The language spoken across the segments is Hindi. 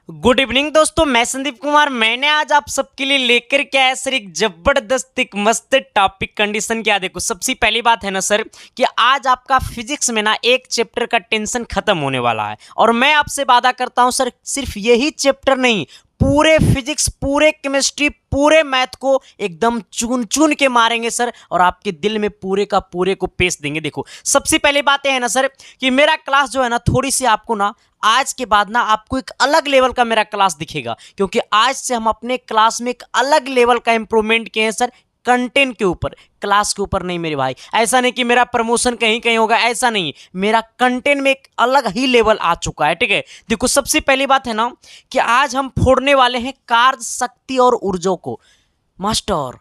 गुड इवनिंग दोस्तों, मैं संदीप कुमार। मैंने आज आप सबके लिए लेकर के आया सर एक जबरदस्त एक मस्त टॉपिक। कंडीशन क्या देखो, सबसे पहली बात है ना सर कि आज आपका फिजिक्स में ना एक चैप्टर का टेंशन खत्म होने वाला है। और मैं आपसे वादा करता हूं सर, सिर्फ यही चैप्टर नहीं, पूरे फिजिक्स, पूरे केमिस्ट्री, पूरे मैथ को एकदम चुन चुन के मारेंगे सर, और आपके दिल में पूरे का पूरे को पेश देंगे। देखो, सबसे पहली बात है ना सर कि मेरा क्लास जो है ना, थोड़ी सी आपको ना आज के बाद ना आपको एक अलग लेवल का मेरा क्लास दिखेगा, क्योंकि आज से हम अपने क्लास में एक अलग लेवल का इंप्रूवमेंट किए हैं सर। कंटेंट के ऊपर, क्लास के ऊपर नहीं मेरे भाई। ऐसा नहीं कि मेरा प्रमोशन कहीं कहीं होगा, ऐसा नहीं। मेरा कंटेंट में एक अलग ही लेवल आ चुका है, ठीक है। देखो, सबसे पहली बात है ना कि आज हम फोड़ने वाले हैं कार्य, शक्ति और ऊर्जा को। मास्टर,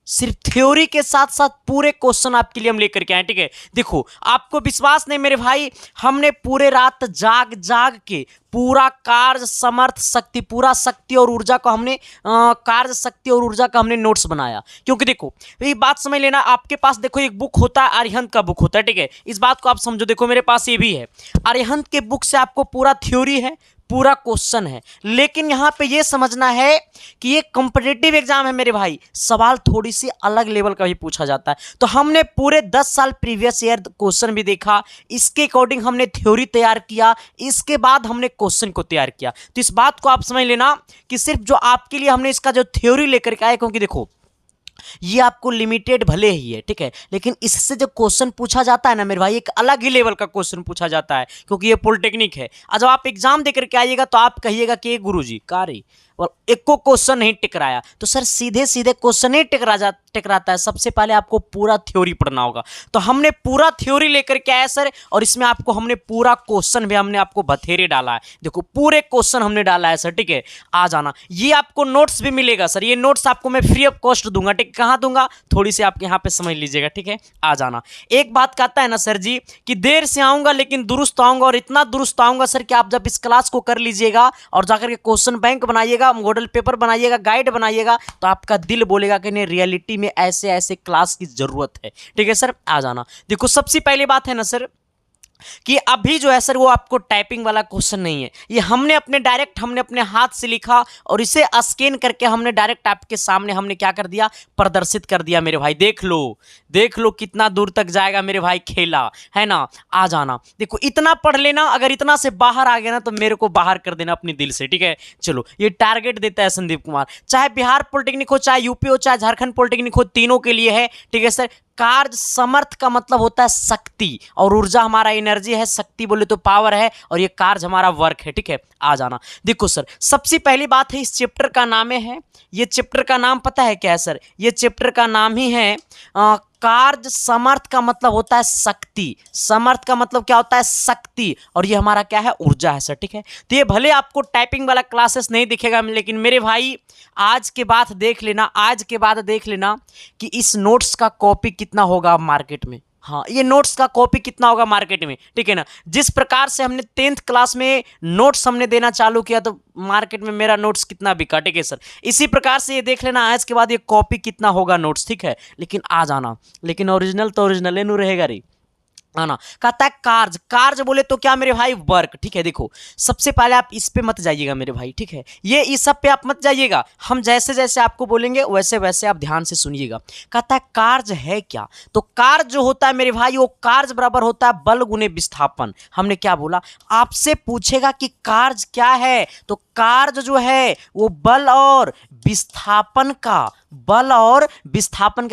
सिर्फ थ्योरी के साथ साथ पूरे क्वेश्चन आपके लिए हम लेकर के आए, ठीक है। देखो, आपको विश्वास नहीं मेरे भाई, हमने पूरे रात जाग जाग के पूरा कार्य, समर्थ, शक्ति, पूरा शक्ति और ऊर्जा का हमने कार्य, शक्ति और ऊर्जा का हमने नोट्स बनाया। क्योंकि देखो, ये बात समझ लेना, आपके पास देखो एक बुक होता है, अरिहंत का बुक होता है, ठीक है। इस बात को आप समझो। देखो, मेरे पास ये भी है। अरिहंत के बुक से आपको पूरा थ्योरी है, पूरा क्वेश्चन है। लेकिन यहां पे ये समझना है कि ये कॉम्पिटिटिव एग्जाम है मेरे भाई, सवाल थोड़ी सी अलग लेवल का भी पूछा जाता है। तो हमने पूरे 10 साल प्रीवियस ईयर क्वेश्चन भी देखा, इसके अकॉर्डिंग हमने थ्योरी तैयार किया, इसके बाद हमने क्वेश्चन को तैयार किया। तो इस बात को आप समझ लेना कि सिर्फ जो आपके लिए हमने इसका जो थ्योरी लेकर के आए, क्योंकि देखो ये आपको लिमिटेड भले ही है, ठीक है, लेकिन इससे जो क्वेश्चन पूछा जाता है ना मेरे भाई, एक अलग ही लेवल का क्वेश्चन पूछा जाता है, क्योंकि ये पॉलिटेक्निक है। और जब आप एग्जाम देकर के आइएगा तो आप कहिएगा कि गुरुजी कारी और एक को क्वेश्चन नहीं टकराया। तो सर, सीधे सीधे क्वेश्चन नहीं टकराता है, सबसे पहले आपको पूरा थ्योरी पढ़ना होगा। तो हमने पूरा थ्योरी लेकर के आया सर, और इसमें आपको हमने पूरा क्वेश्चन भी हमने आपको बथेरे डाला है। देखो, पूरे क्वेश्चन हमने डाला है सर, ठीक है। आ जाना, ये आपको नोट्स भी मिलेगा सर। ये नोट्स आपको मैं फ्री ऑफ कॉस्ट दूंगा, ठीक। कहाँ दूंगा, थोड़ी सी आप यहाँ पे समझ लीजिएगा, ठीक है। आ जाना, एक बात कहता है ना सर जी कि देर से आऊंगा लेकिन दुरुस्त आऊंगा, और इतना दुरुस्त आऊंगा सर कि आप जब इस क्लास को कर लीजिएगा और जाकर के क्वेश्चन बैंक बनाइएगा, मॉडल पेपर बनाइएगा, गाइड बनाइएगा, तो आपका दिल बोलेगा कि नहीं, रियलिटी में ऐसे ऐसे क्लास की जरूरत है, ठीक है सर। आ जाना, देखो, सबसे पहली बात है ना सर कि अभी जो है सर वो आपको टाइपिंग वाला क्वेश्चन नहीं है, ये हमने अपने हाथ से लिखा, और इसे स्कैन करके हमने डायरेक्ट आपके सामने हमने क्या कर दिया, प्रदर्शित कर दिया मेरे भाई। देख लो कितना दूर तक जाएगा मेरे भाई, खेला है ना। आ जाना, देखो, इतना पढ़ लेना, अगर इतना से बाहर आ गया ना तो मेरे को बाहर कर देना अपने दिल से, ठीक है। चलो, ये टारगेट देता है संदीप कुमार, चाहे बिहार पॉलिटेक्निक हो, चाहे यूपी हो, चाहे झारखंड पॉलिटेक्निक हो, तीनों के लिए है, ठीक है सर। कार्य, समर्थ का मतलब होता है शक्ति, और ऊर्जा हमारा एनर्जी है, शक्ति बोले तो पावर है, और ये कार्य हमारा वर्क है, ठीक है। आ जाना, देखो सर, सबसे पहली बात है, इस चैप्टर का नाम है, ये चैप्टर का नाम पता है क्या है सर? ये चैप्टर का नाम ही है कार्य। समर्थ का मतलब होता है शक्ति, समर्थ का मतलब क्या होता है, शक्ति, और ये हमारा क्या है, ऊर्जा है सर, ठीक है। तो ये भले आपको टाइपिंग वाला क्लासेस नहीं दिखेगा, लेकिन मेरे भाई आज के बाद देख लेना, आज के बाद देख लेना कि इस नोट्स का कॉपी कितना होगा मार्केट में। हाँ, ये नोट्स का कॉपी कितना होगा मार्केट में, ठीक है ना। जिस प्रकार से हमने 10th क्लास में नोट्स हमने देना चालू किया, तो मार्केट में मेरा नोट्स कितना बिका, ठीक है सर। इसी प्रकार से ये देख लेना आज के बाद ये कॉपी कितना होगा नोट्स, ठीक है। लेकिन आ जाना, लेकिन ओरिजिनल तो ओरिजिनल ही रहेगा रे। आना, कहता है कार्य बोले तो क्या मेरे भाई, वर्क, ठीक है। देखो, सबसे पहले आप इस पे मत जाइएगा मेरे भाई, ठीक है। ये इस सब पे आप मत जाइएगा, हम जैसे जैसे आपको बोलेंगे वैसे वैसे आप ध्यान से सुनिएगा। कहता है कार्य है क्या, तो कार्य जो होता है मेरे भाई, वो कार्य बराबर होता है बल गुने विस्थापन। हमने क्या बोला, आपसे पूछेगा कि कार्य क्या है, तो कार्य जो है वो बल और विस्थापन का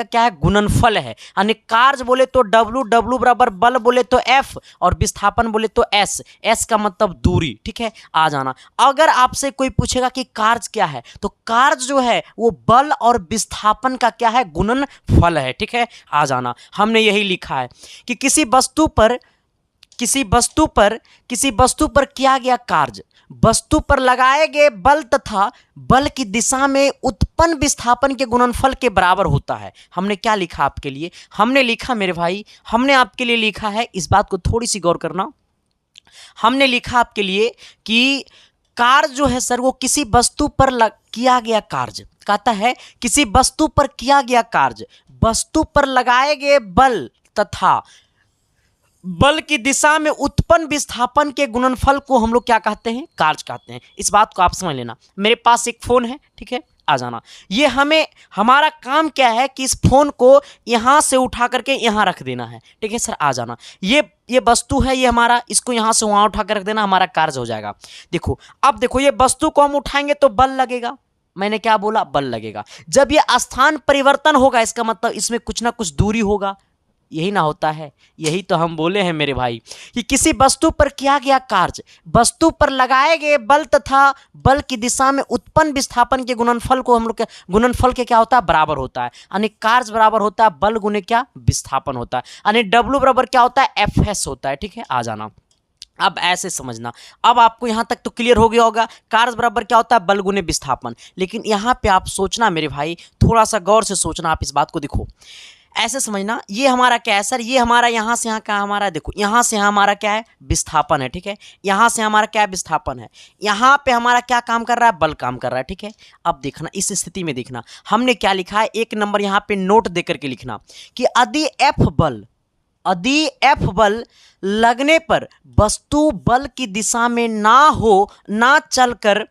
क्या है, गुणनफल है। यानी कार्य बोले तो W बराबर बल बोले तो F, और विस्थापन बोले तो S का मतलब दूरी, ठीक है। आ जाना, अगर आपसे कोई पूछेगा कि कार्य क्या है, तो कार्य जो है वो बल और विस्थापन का क्या है, गुणनफल है, ठीक है। आ जाना, हमने यही लिखा है कि किसी वस्तु पर किया गया कार्य, वस्तु पर लगाए गए बल तथा बल की दिशा में उत्पन्न विस्थापन के गुणनफल के बराबर होता है। हमने क्या लिखा आपके लिए, हमने लिखा मेरे भाई, हमने आपके लिए लिखा है, इस बात को थोड़ी सी गौर करना। हमने लिखा आपके लिए कि कार्य जो है सर वो किसी वस्तु पर किया गया कार्य, कहता है किसी वस्तु पर किया गया कार्य, वस्तु पर लगाए गए बल तथा बल की दिशा में उत्पन्न विस्थापन के गुणनफल को हम लोग क्या कहते हैं, कार्य कहते हैं। इस बात को आप समझ लेना। मेरे पास एक फोन है, ठीक है, आ जाना। ये हमें, हमारा काम क्या है कि इस फोन को यहां से उठा करके यहां रख देना है, ठीक है सर, आ जाना। ये वस्तु है, ये हमारा, इसको यहां से वहां उठा कर रख देना, हमारा कार्य हो जाएगा। देखो, अब देखो, ये वस्तु को हम उठाएंगे तो बल लगेगा। मैंने क्या बोला, बल लगेगा। जब ये स्थान परिवर्तन होगा, इसका मतलब इसमें कुछ ना कुछ दूरी होगा, यही ना होता है। यही तो हम बोले हैं मेरे भाई कि किसी वस्तु पर किया गया कार्य, वस्तु पर लगाए गए बल तथा बल की दिशा में उत्पन्न विस्थापन के गुणनफल को हम लोग, गुणनफल के क्या होता है, बराबर होता है। यानी कार्य बराबर होता है बल गुने क्या, विस्थापन होता है। यानी डब्ल्यू बराबर क्या होता है, एफ एस होता है, ठीक है, आ जाना। अब ऐसे समझना, अब आपको यहां तक तो क्लियर हो गया होगा, कार्य बराबर क्या होता है, बल गुने विस्थापन। लेकिन यहां पे आप सोचना मेरे भाई, थोड़ा सा गौर से सोचना, आप इस बात को देखो, ऐसे समझना। ये हमारा क्या है सर, ये हमारा यहां से यहां का हमारा, देखो यहां से यहां हमारा क्या है, विस्थापन है, ठीक है, यहां से हमारा क्या है, विस्थापन है। यहां पे हमारा क्या काम कर रहा है, बल काम कर रहा है, ठीक है। अब देखना, इस स्थिति में देखना हमने क्या लिखा है, एक नंबर यहां पे नोट देकर के लिखना कि यदि एफ बल लगने पर वस्तु बल की दिशा में ना हो, ना चलकर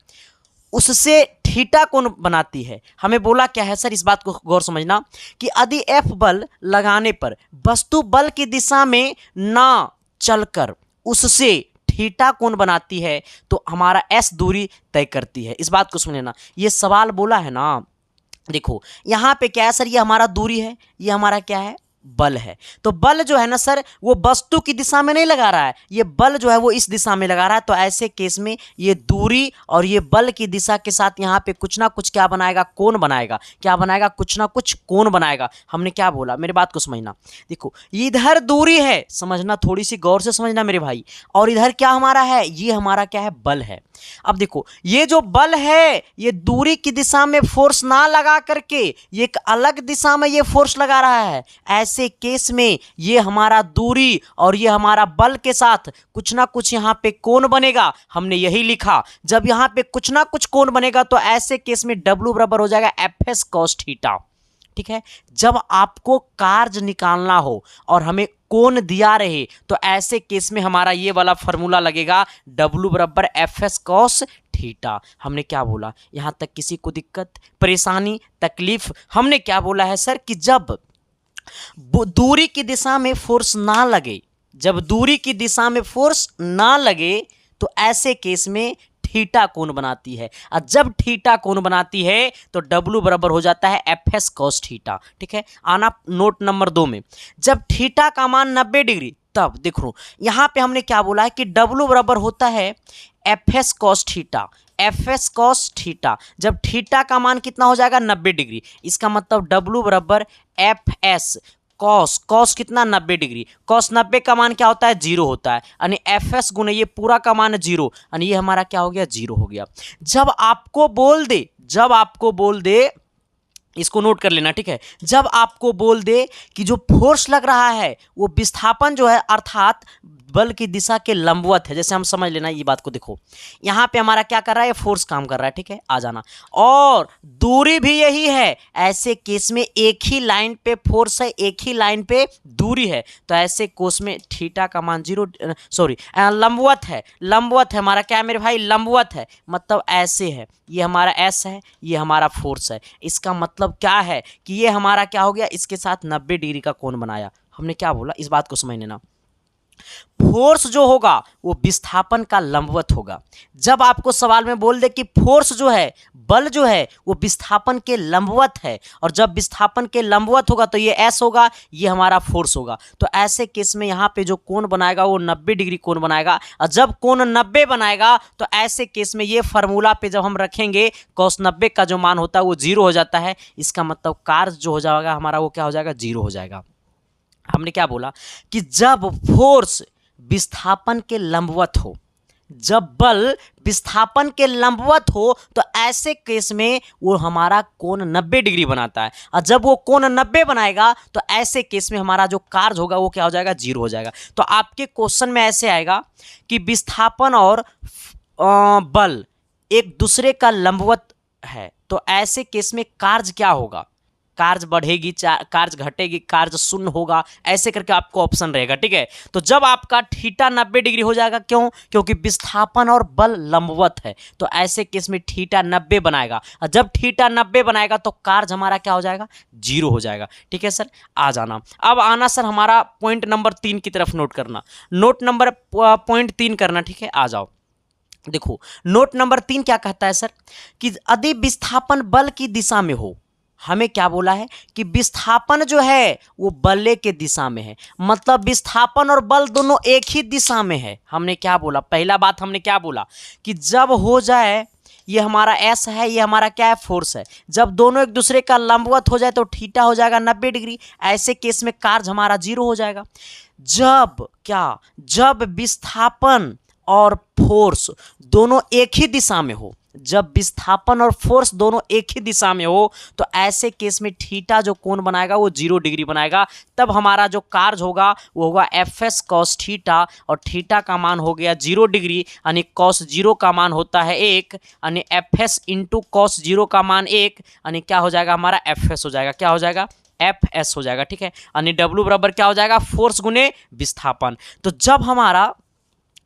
उससे थीटा कोण बनाती है। हमें बोला क्या है सर, इस बात को गौर समझना कि यदि एफ बल लगाने पर वस्तु बल की दिशा में ना चलकर उससे थीटा कोण बनाती है तो हमारा एस दूरी तय करती है। इस बात को सुन लेना, ये सवाल बोला है ना। देखो यहां पे क्या है सर, ये हमारा दूरी है, ये हमारा क्या है, बल है। तो बल जो है ना सर, वो वस्तु की दिशा में नहीं लगा रहा है, ये बल जो है वो इस दिशा में लगा रहा है। तो ऐसे केस में ये दूरी और ये बल की दिशा के साथ यहाँ पे कुछ ना कुछ क्या बनाएगा, कोण बनाएगा। क्या बनाएगा, कुछ ना कुछ कोण बनाएगा। हमने क्या बोला, मेरे बात को समझना। देखो इधर दूरी है, समझना, थोड़ी सी गौर से समझना मेरे भाई, और इधर क्या हमारा है, ये हमारा क्या है, बल है। अब देखो ये जो बल है, ये दूरी की दिशा में फोर्स ना लगा करके ये एक अलग दिशा में ये फोर्स लगा रहा है। ऐसे केस में ये हमारा दूरी और ये हमारा बल के साथ कुछ ना कुछ यहां पे कोण बनेगा। हमने यही लिखा, जब यहां पे कुछ ना कुछ कोण बनेगा तो ऐसे केस में W बराबर हो जाएगा एफ एस कॉस थीटा, ठीक है। जब आपको कार्य निकालना हो और हमें कोण दिया रहे तो ऐसे केस में हमारा ये वाला फॉर्मूला लगेगा, W बराबर एफ एस कॉस थीटा। हमने क्या बोला, यहां तक किसी को दिक्कत, परेशानी, तकलीफ? हमने क्या बोला है सर कि जब दूरी की दिशा में फोर्स ना लगे, जब दूरी की दिशा में फोर्स ना लगे तो ऐसे केस में थीटा कोण बनाती है। और जब थीटा कोण बनाती है तो W बराबर हो जाता है एफ एस कॉस थीटा, ठीक है। आना नोट नंबर 2 में, जब थीटा का मान 90 डिग्री, तब देखो यहां पे हमने क्या बोला है कि W बराबर होता है F S cos theta, F S cos theta. जब थीटा का मान कितना हो जाएगा, 90 डिग्री, इसका मतलब W बराबर एफ एस कॉस, कॉस कितना, 90 डिग्री, कॉस 90 का मान क्या होता है, 0 होता है। यानी एफ एस गुने ये पूरा का मान 0, यानी ये हमारा क्या हो गया, 0 हो गया। जब आपको बोल दे, इसको नोट कर लेना, ठीक है। जब आपको बोल दे कि जो फोर्स लग रहा है वो विस्थापन जो है अर्थात बल की दिशा के लंबवत है, जैसे हम समझ लेना ये बात को। देखो यहां पे हमारा क्या कर रहा है, फोर्स काम कर रहा है, ठीक है, आ जाना। और दूरी भी यही है, ऐसे केस में एक ही लाइन पे फोर्स है, एक ही लाइन पे दूरी है, तो ऐसे केस में थीटा का मान 0, सॉरी लंबवत है, लंबवत है हमारा क्या है मेरे भाई, लंबवत है, मतलब ऐसे है, ये हमारा एस है, ये हमारा फोर्स है। इसका मतलब क्या है कि ये हमारा क्या हो गया, इसके साथ 90 डिग्री का कोण बनाया। हमने क्या बोला, इस बात को समझ लेना, फोर्स जो होगा वो विस्थापन का लंबवत होगा। जब आपको सवाल में बोल दे कि फोर्स जो है, बल जो है वो विस्थापन के लंबवत है, और जब विस्थापन के लंबवत होगा तो ये एस होगा, ये हमारा फोर्स होगा। तो ऐसे केस में यहाँ पे जो कोण बनाएगा वो 90 डिग्री कोण बनाएगा, और जब कोण 90 बनाएगा तो ऐसे केस में ये फार्मूला पे जब हम रखेंगे cos 90 का जो मान होता है वो 0 हो जाता है। इसका मतलब कार्य जो हो जाएगा हमारा वो क्या हो जाएगा, 0 हो जाएगा। हमने क्या बोला कि जब फोर्स विस्थापन के लंबवत हो, जब बल विस्थापन के लंबवत हो तो ऐसे केस में वो हमारा कोण 90 डिग्री बनाता है, और जब वो कोण 90 बनाएगा तो ऐसे केस में हमारा जो कार्य होगा वो क्या हो जाएगा, 0 हो जाएगा। तो आपके क्वेश्चन में ऐसे आएगा कि विस्थापन और बल एक दूसरे का लंबवत है, तो ऐसे केस में कार्य क्या होगा, कार्ज बढ़ेगी, कार्ज घटेगी, कार्ज शून्य होगा, ऐसे करके आपको ऑप्शन रहेगा। ठीक है, तो जब आपका थीटा 90 डिग्री हो जाएगा, क्यों? क्योंकि विस्थापन और बल लंबवत है, तो ऐसे केस में थीटा 90 बनाएगा, और जब थीटा 90 बनाएगा तो कार्ज हमारा क्या हो जाएगा? 0 हो जाएगा। ठीक है सर, आ जाना। अब आना सर हमारा पॉइंट नंबर 3 की तरफ नोट करना, नोट नंबर पॉइंट 3 करना। ठीक है, आ जाओ। देखो नोट नंबर 3 क्या कहता है सर, कि यदि विस्थापन बल की दिशा में हो, हमें क्या बोला है कि विस्थापन जो है वो बल्ले के दिशा में है, मतलब विस्थापन और बल दोनों एक ही दिशा में है। हमने क्या बोला? पहला बात हमने क्या बोला कि जब हो जाए, ये हमारा एस है, ये हमारा क्या है? फोर्स है, जब दोनों एक दूसरे का लंबवत हो जाए तो थीटा हो जाएगा 90 डिग्री, ऐसे केस में कार्य हमारा 0 हो जाएगा। जब क्या? जब विस्थापन और फोर्स दोनों एक ही दिशा में हो, जब विस्थापन और फोर्स दोनों एक ही दिशा में हो, तो ऐसे केस में थीटा जो कोण बनाएगा वो 0 डिग्री बनाएगा। तब हमारा जो कार्य होगा वो होगा एफ एस कॉस थीटा, और थीटा का मान हो गया 0 डिग्री, यानी कॉस 0 का मान होता है 1, यानी एफ एस इंटू कॉस 0 का मान 1, यानी क्या हो जाएगा? हमारा एफ एस हो जाएगा। क्या हो जाएगा? एफ एस हो जाएगा। ठीक है, यानी डब्ल्यू बराबर क्या हो जाएगा? फोर्स गुने विस्थापन। तो जब हमारा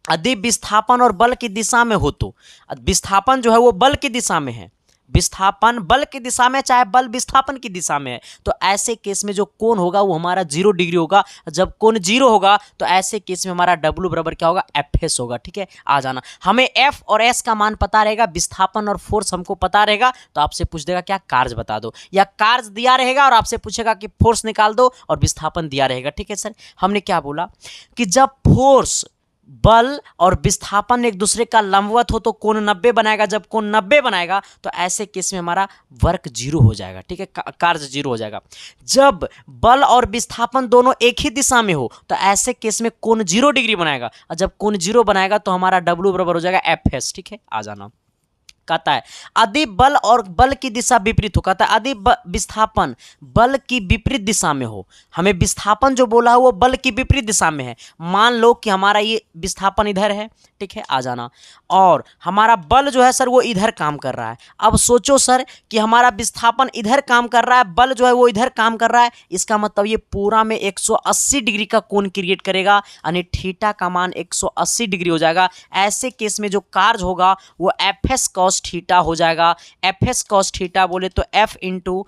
यदि विस्थापन और बल की दिशा में हो, तो विस्थापन जो है वो बल की दिशा में है, विस्थापन बल की दिशा में, चाहे बल विस्थापन की दिशा में है, तो ऐसे केस में जो कोण होगा वो हमारा 0 डिग्री होगा। जब कोण 0 होगा तो ऐसे केस में हमारा डब्ल्यू बराबर क्या होगा? एफ एस होगा। ठीक है, आ जाना। हमें एफ और एस का मान पता रहेगा, विस्थापन और फोर्स हमको पता रहेगा, तो आपसे पूछ देगा क्या? कार्य बता दो, या कार्य दिया रहेगा और आपसे पूछेगा कि फोर्स निकाल दो, और विस्थापन दिया रहेगा। ठीक है सर, हमने क्या बोला कि जब फोर्स, बल और विस्थापन एक दूसरे का लंबवत हो तो कोण 90 बनाएगा, जब कोण 90 बनाएगा तो ऐसे केस में हमारा वर्क 0 हो जाएगा। ठीक है, कार्य 0 हो जाएगा। जब बल और विस्थापन दोनों एक ही दिशा में हो तो ऐसे केस में कोण 0 डिग्री बनाएगा, और जब कोण 0 बनाएगा तो हमारा डब्ल्यू बराबर हो जाएगा एफ एस। ठीक है, आ जाना। कहता है यदि बल और बल की दिशा विपरीत हो, कहता है यदि विस्थापन बल की विपरीत दिशा में हो, हमें विस्थापन जो बोला है वो बल की विपरीत दिशा में है। मान लो कि हमारा ये विस्थापन इधर है, ठीक है, आ जाना, और हमारा बल जो है सर वो इधर काम कर रहा है। अब सोचो सर कि हमारा विस्थापन इधर काम कर रहा है, बल जो है वो इधर काम कर रहा है, इसका मतलब ये पूरा में 180 डिग्री का कोण क्रिएट करेगा, यानी थीटा का मान 180 डिग्री हो जाएगा। ऐसे केस में जो कार्य होगा वो एफ एस कॉस थीटा हो जाएगा। एफ एस कॉस थीटा बोले तो एफ इंटू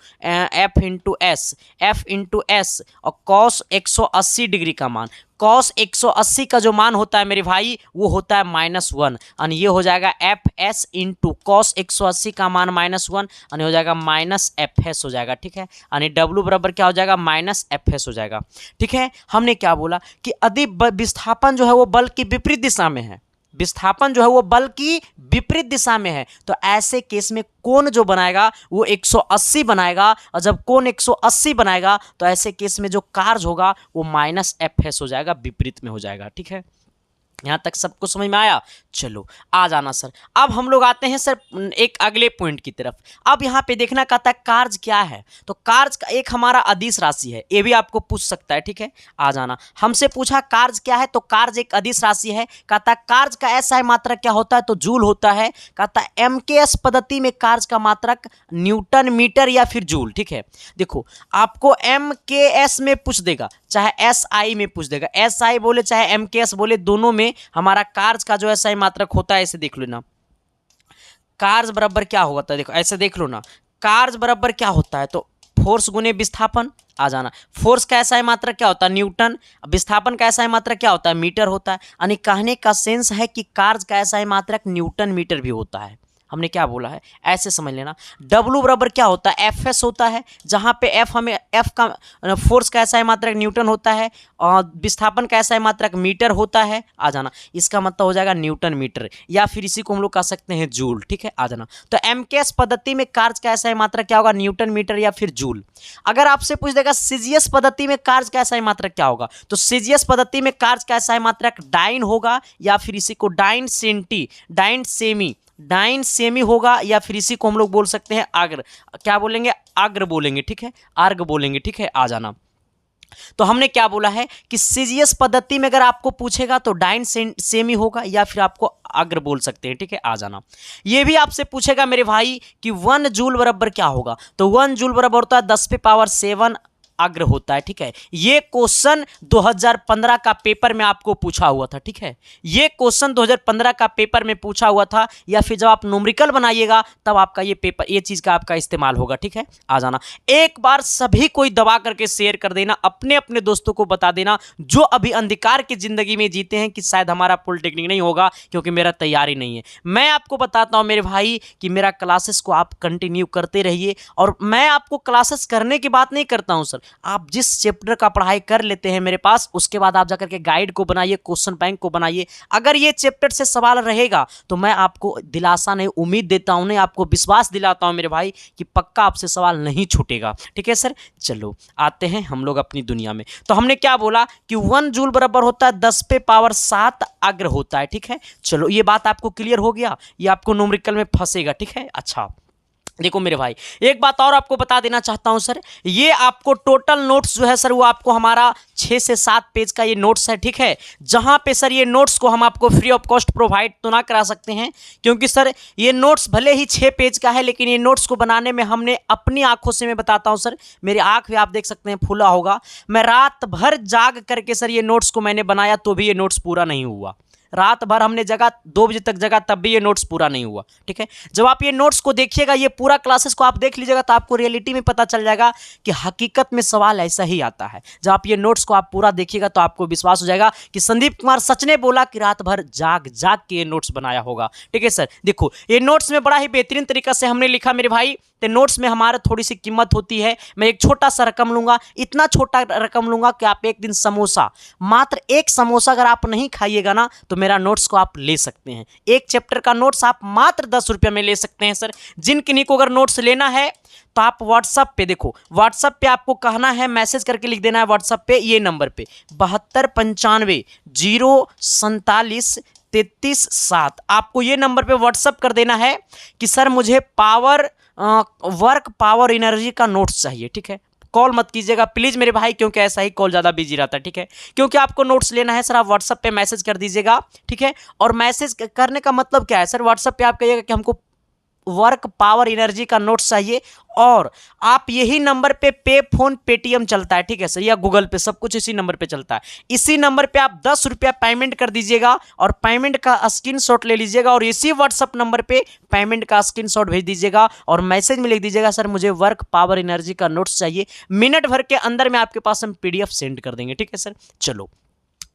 एस और कॉस 180 डिग्री का मान, कॉस 180 का जो मान होता है मेरे भाई वो होता है -1, यानी ये हो जाएगा एफ एस इंटू कॉस 180 का मान -1, यानी हो जाएगा माइनस एफ एस हो जाएगा। ठीक है, यानी डब्ल्यू बराबर क्या हो जाएगा? माइनस एफ एस हो जाएगा। ठीक है, हमने क्या बोला कि यदि विस्थापन जो है वो बल की विपरीत दिशा में है, विस्थापन जो है वो बल की विपरीत दिशा में है, तो ऐसे केस में कोण जो बनाएगा वो 180 बनाएगा, और जब कोण 180 बनाएगा तो ऐसे केस में जो कार्य होगा वो माइनस एफ एस हो जाएगा, विपरीत में हो जाएगा। ठीक है, यहां तक सबको समझ में आया? चलो आ जाना सर। अब हम लोग आते हैं सर एक अगले पॉइंट की तरफ। अब यहाँ पे देखना कहता है कार्य क्या है, तो कार्य का एक हमारा अदिश राशि है, ये भी आपको पूछ सकता है। ठीक है, आ जाना। हमसे पूछा कार्य क्या है, तो कार्य एक अदिश राशि है। कहता है कार्य का एसआई मात्रक क्या होता है, तो जूल होता है। कहता है एमकेएस पद्धति में कार्य का मात्रक न्यूटन मीटर या फिर जूल। ठीक है, देखो आपको एमकेएस में पूछ देगा, चाहे एसआई में पूछ देगा, एसआई बोले चाहे एमकेएस बोले, दोनों में हमारा कार्य का जो एसआई मात्रक होता है, ऐसे देख लो ना, कार्य बराबर क्या होता है, देखो ऐसे देख लो ना, कार्य बराबर क्या होता है, तो फोर्स गुने विस्थापन। आ जाना, फोर्स का एसआई मात्रक क्या होता है? न्यूटन। विस्थापन का एसआई मात्रक क्या होता है? मीटर होता है। यानी कहने का सेंस है कि कार्य का एसआई मात्रक न्यूटन मीटर भी होता है। हमने क्या बोला है, ऐसे समझ लेना। डब्ल्यू बराबर क्या होता है? एफ एस होता है, जहाँ पे एफ हमें एफ का फोर्स का एसआई मात्रक न्यूटन होता है, और विस्थापन का एसआई मात्रक मीटर होता है। आ जाना, इसका मतलब हो जाएगा न्यूटन मीटर, या फिर इसी को हम लोग कह सकते हैं जूल। ठीक है, आ जाना। तो एमकेएस पद्धति में कार्य का एसआई मात्रक क्या होगा? न्यूटन मीटर या फिर जूल। अगर आपसे पूछ देगा सीजीएस पद्धति में कार्य का एसआई मात्रक क्या होगा, तो सीजीएस पद्धति में कार्य का एसआई मात्रक डाइन होगा, या फिर इसी को डाइन सेमी होगा, या फिर इसी को हम लोग बोल सकते हैं आग्र। क्या बोलेंगे? आग्र बोलेंगे। ठीक है, आर्ग बोलेंगे। ठीक है, आ जाना। तो हमने क्या बोला है कि सीजीएस पद्धति में अगर आपको पूछेगा तो डाइन सेम ही होगा या फिर आपको अग्र बोल सकते हैं, ठीक है। आ जाना। ये भी आपसे पूछेगा मेरे भाई कि 1 जूल बराबर क्या होगा, तो 1 जूल बराबर होता है 10 पे पावर 7 अग्र होता है, ठीक है। ये क्वेश्चन 2015 का पेपर में आपको पूछा हुआ था, ठीक है। ये क्वेश्चन 2015 का पेपर में पूछा हुआ था, या फिर जब आप न्यूमेरिकल बनाइएगा तब आपका ये पेपर, ये चीज का आपका इस्तेमाल होगा, ठीक है। आ जाना। एक बार सभी कोई दबा करके शेयर कर देना, अपने अपने दोस्तों को बता देना जो अभी अंधकार की जिंदगी में जीते हैं कि शायद हमारा पॉलिटेक्निक नहीं होगा क्योंकि मेरा तैयारी नहीं है। मैं आपको बताता हूं मेरे भाई कि मेरा क्लासेस को आप कंटिन्यू करते रहिए, और मैं आपको क्लासेस करने की बात नहीं करता हूं सर, आप जिस चैप्टर का पढ़ाई कर लेते हैं मेरे पास, उसके बाद आप जाकर के गाइड को बनाइए, क्वेश्चन बैंक को बनाइए। अगर ये चैप्टर से सवाल रहेगा तो मैं आपको दिलासा नहीं, उम्मीद देता हूं, नहीं आपको विश्वास दिलाता हूं मेरे भाई कि पक्का आपसे सवाल नहीं छूटेगा, ठीक है सर। चलो आते हैं हम लोग अपनी दुनिया में। तो हमने क्या बोला कि 1 जूल बराबर होता है 10 पे पावर 7 अग्र होता है, ठीक है। चलो ये बात आपको क्लियर हो गया, ये आपको न्यूमेरिकल में फंसेगा, ठीक है। अच्छा देखो मेरे भाई, एक बात और आपको बता देना चाहता हूं सर, ये आपको टोटल नोट्स जो है सर, वो आपको हमारा 6 से 7 पेज का ये नोट्स है, ठीक है। जहां पे सर ये नोट्स को हम आपको फ्री ऑफ कॉस्ट प्रोवाइड तो ना करा सकते हैं, क्योंकि सर ये नोट्स भले ही 6 पेज का है, लेकिन ये नोट्स को बनाने में हमने अपनी आंखों से, मैं बताता हूं सर, मेरी आंख भी आप देख सकते हैं फूला होगा, मैं रात भर जाग करके सर ये नोट्स को मैंने बनाया, तो भी ये नोट्स पूरा नहीं हुआ। रात भर हमने जगह 2 बजे तक जगह, तब भी ये नोट्स पूरा नहीं हुआ, ठीक है। जब आप ये नोट्स को देखिएगा, ये पूरा क्लासेस को आप देख लीजिएगा, तो आपको रियलिटी में पता चल जाएगा कि हकीकत में सवाल ऐसा ही आता है। जब आप ये नोट्स को आप पूरा देखिएगा तो आपको विश्वास हो जाएगा कि संदीप कुमार सच ने बोला कि रात भर जाग जाग के ये नोट्स बनाया होगा, ठीक है सर। देखो ये नोट्स में बड़ा ही बेहतरीन तरीका से हमने लिखा मेरे भाई। तो नोट्स में हमारे थोड़ी सी कीमत होती है, मैं एक छोटा सा रकम लूंगा, इतना छोटा रकम लूंगा कि आप एक दिन समोसा, मात्र एक समोसा अगर आप नहीं खाइएगा ना, तो मेरा नोट्स को आप ले सकते हैं। एक चैप्टर का नोट्स आप मात्र 10 रुपये में ले सकते हैं सर। जिन किन्हीं को अगर नोट्स लेना है तो आप व्हाट्सएप पे, देखो व्हाट्सएप पे आपको कहना है, मैसेज करके लिख देना है व्हाट्सएप पे, ये नंबर पे 7295 047 33 7, आपको ये नंबर पे व्हाट्सएप कर देना है कि सर मुझे वर्क पावर एनर्जी का नोट्स चाहिए, ठीक है। कॉल मत कीजिएगा प्लीज़ मेरे भाई, क्योंकि ऐसा ही कॉल ज़्यादा बिजी रहता है, ठीक है। क्योंकि आपको नोट्स लेना है सर, आप व्हाट्सएप पे मैसेज कर दीजिएगा, ठीक है। और मैसेज करने का मतलब क्या है सर, व्हाट्सएप पे आप कहिएगा कि हमको वर्क पावर एनर्जी का नोट्स चाहिए, और आप यही नंबर पे फोन पेटीएम चलता है, ठीक है सर, या गूगल पे, सब कुछ इसी नंबर पे चलता है। इसी नंबर पे आप 10 रुपया पेमेंट कर दीजिएगा, और पेमेंट का स्क्रीनशॉट ले लीजिएगा, और इसी व्हाट्सएप नंबर पे पेमेंट का स्क्रीनशॉट भेज दीजिएगा, और मैसेज में लिख दीजिएगा सर मुझे वर्क पावर एनर्जी का नोट्स चाहिए। मिनट भर के अंदर में आपके पास हम PDF सेंड कर देंगे, ठीक है सर। चलो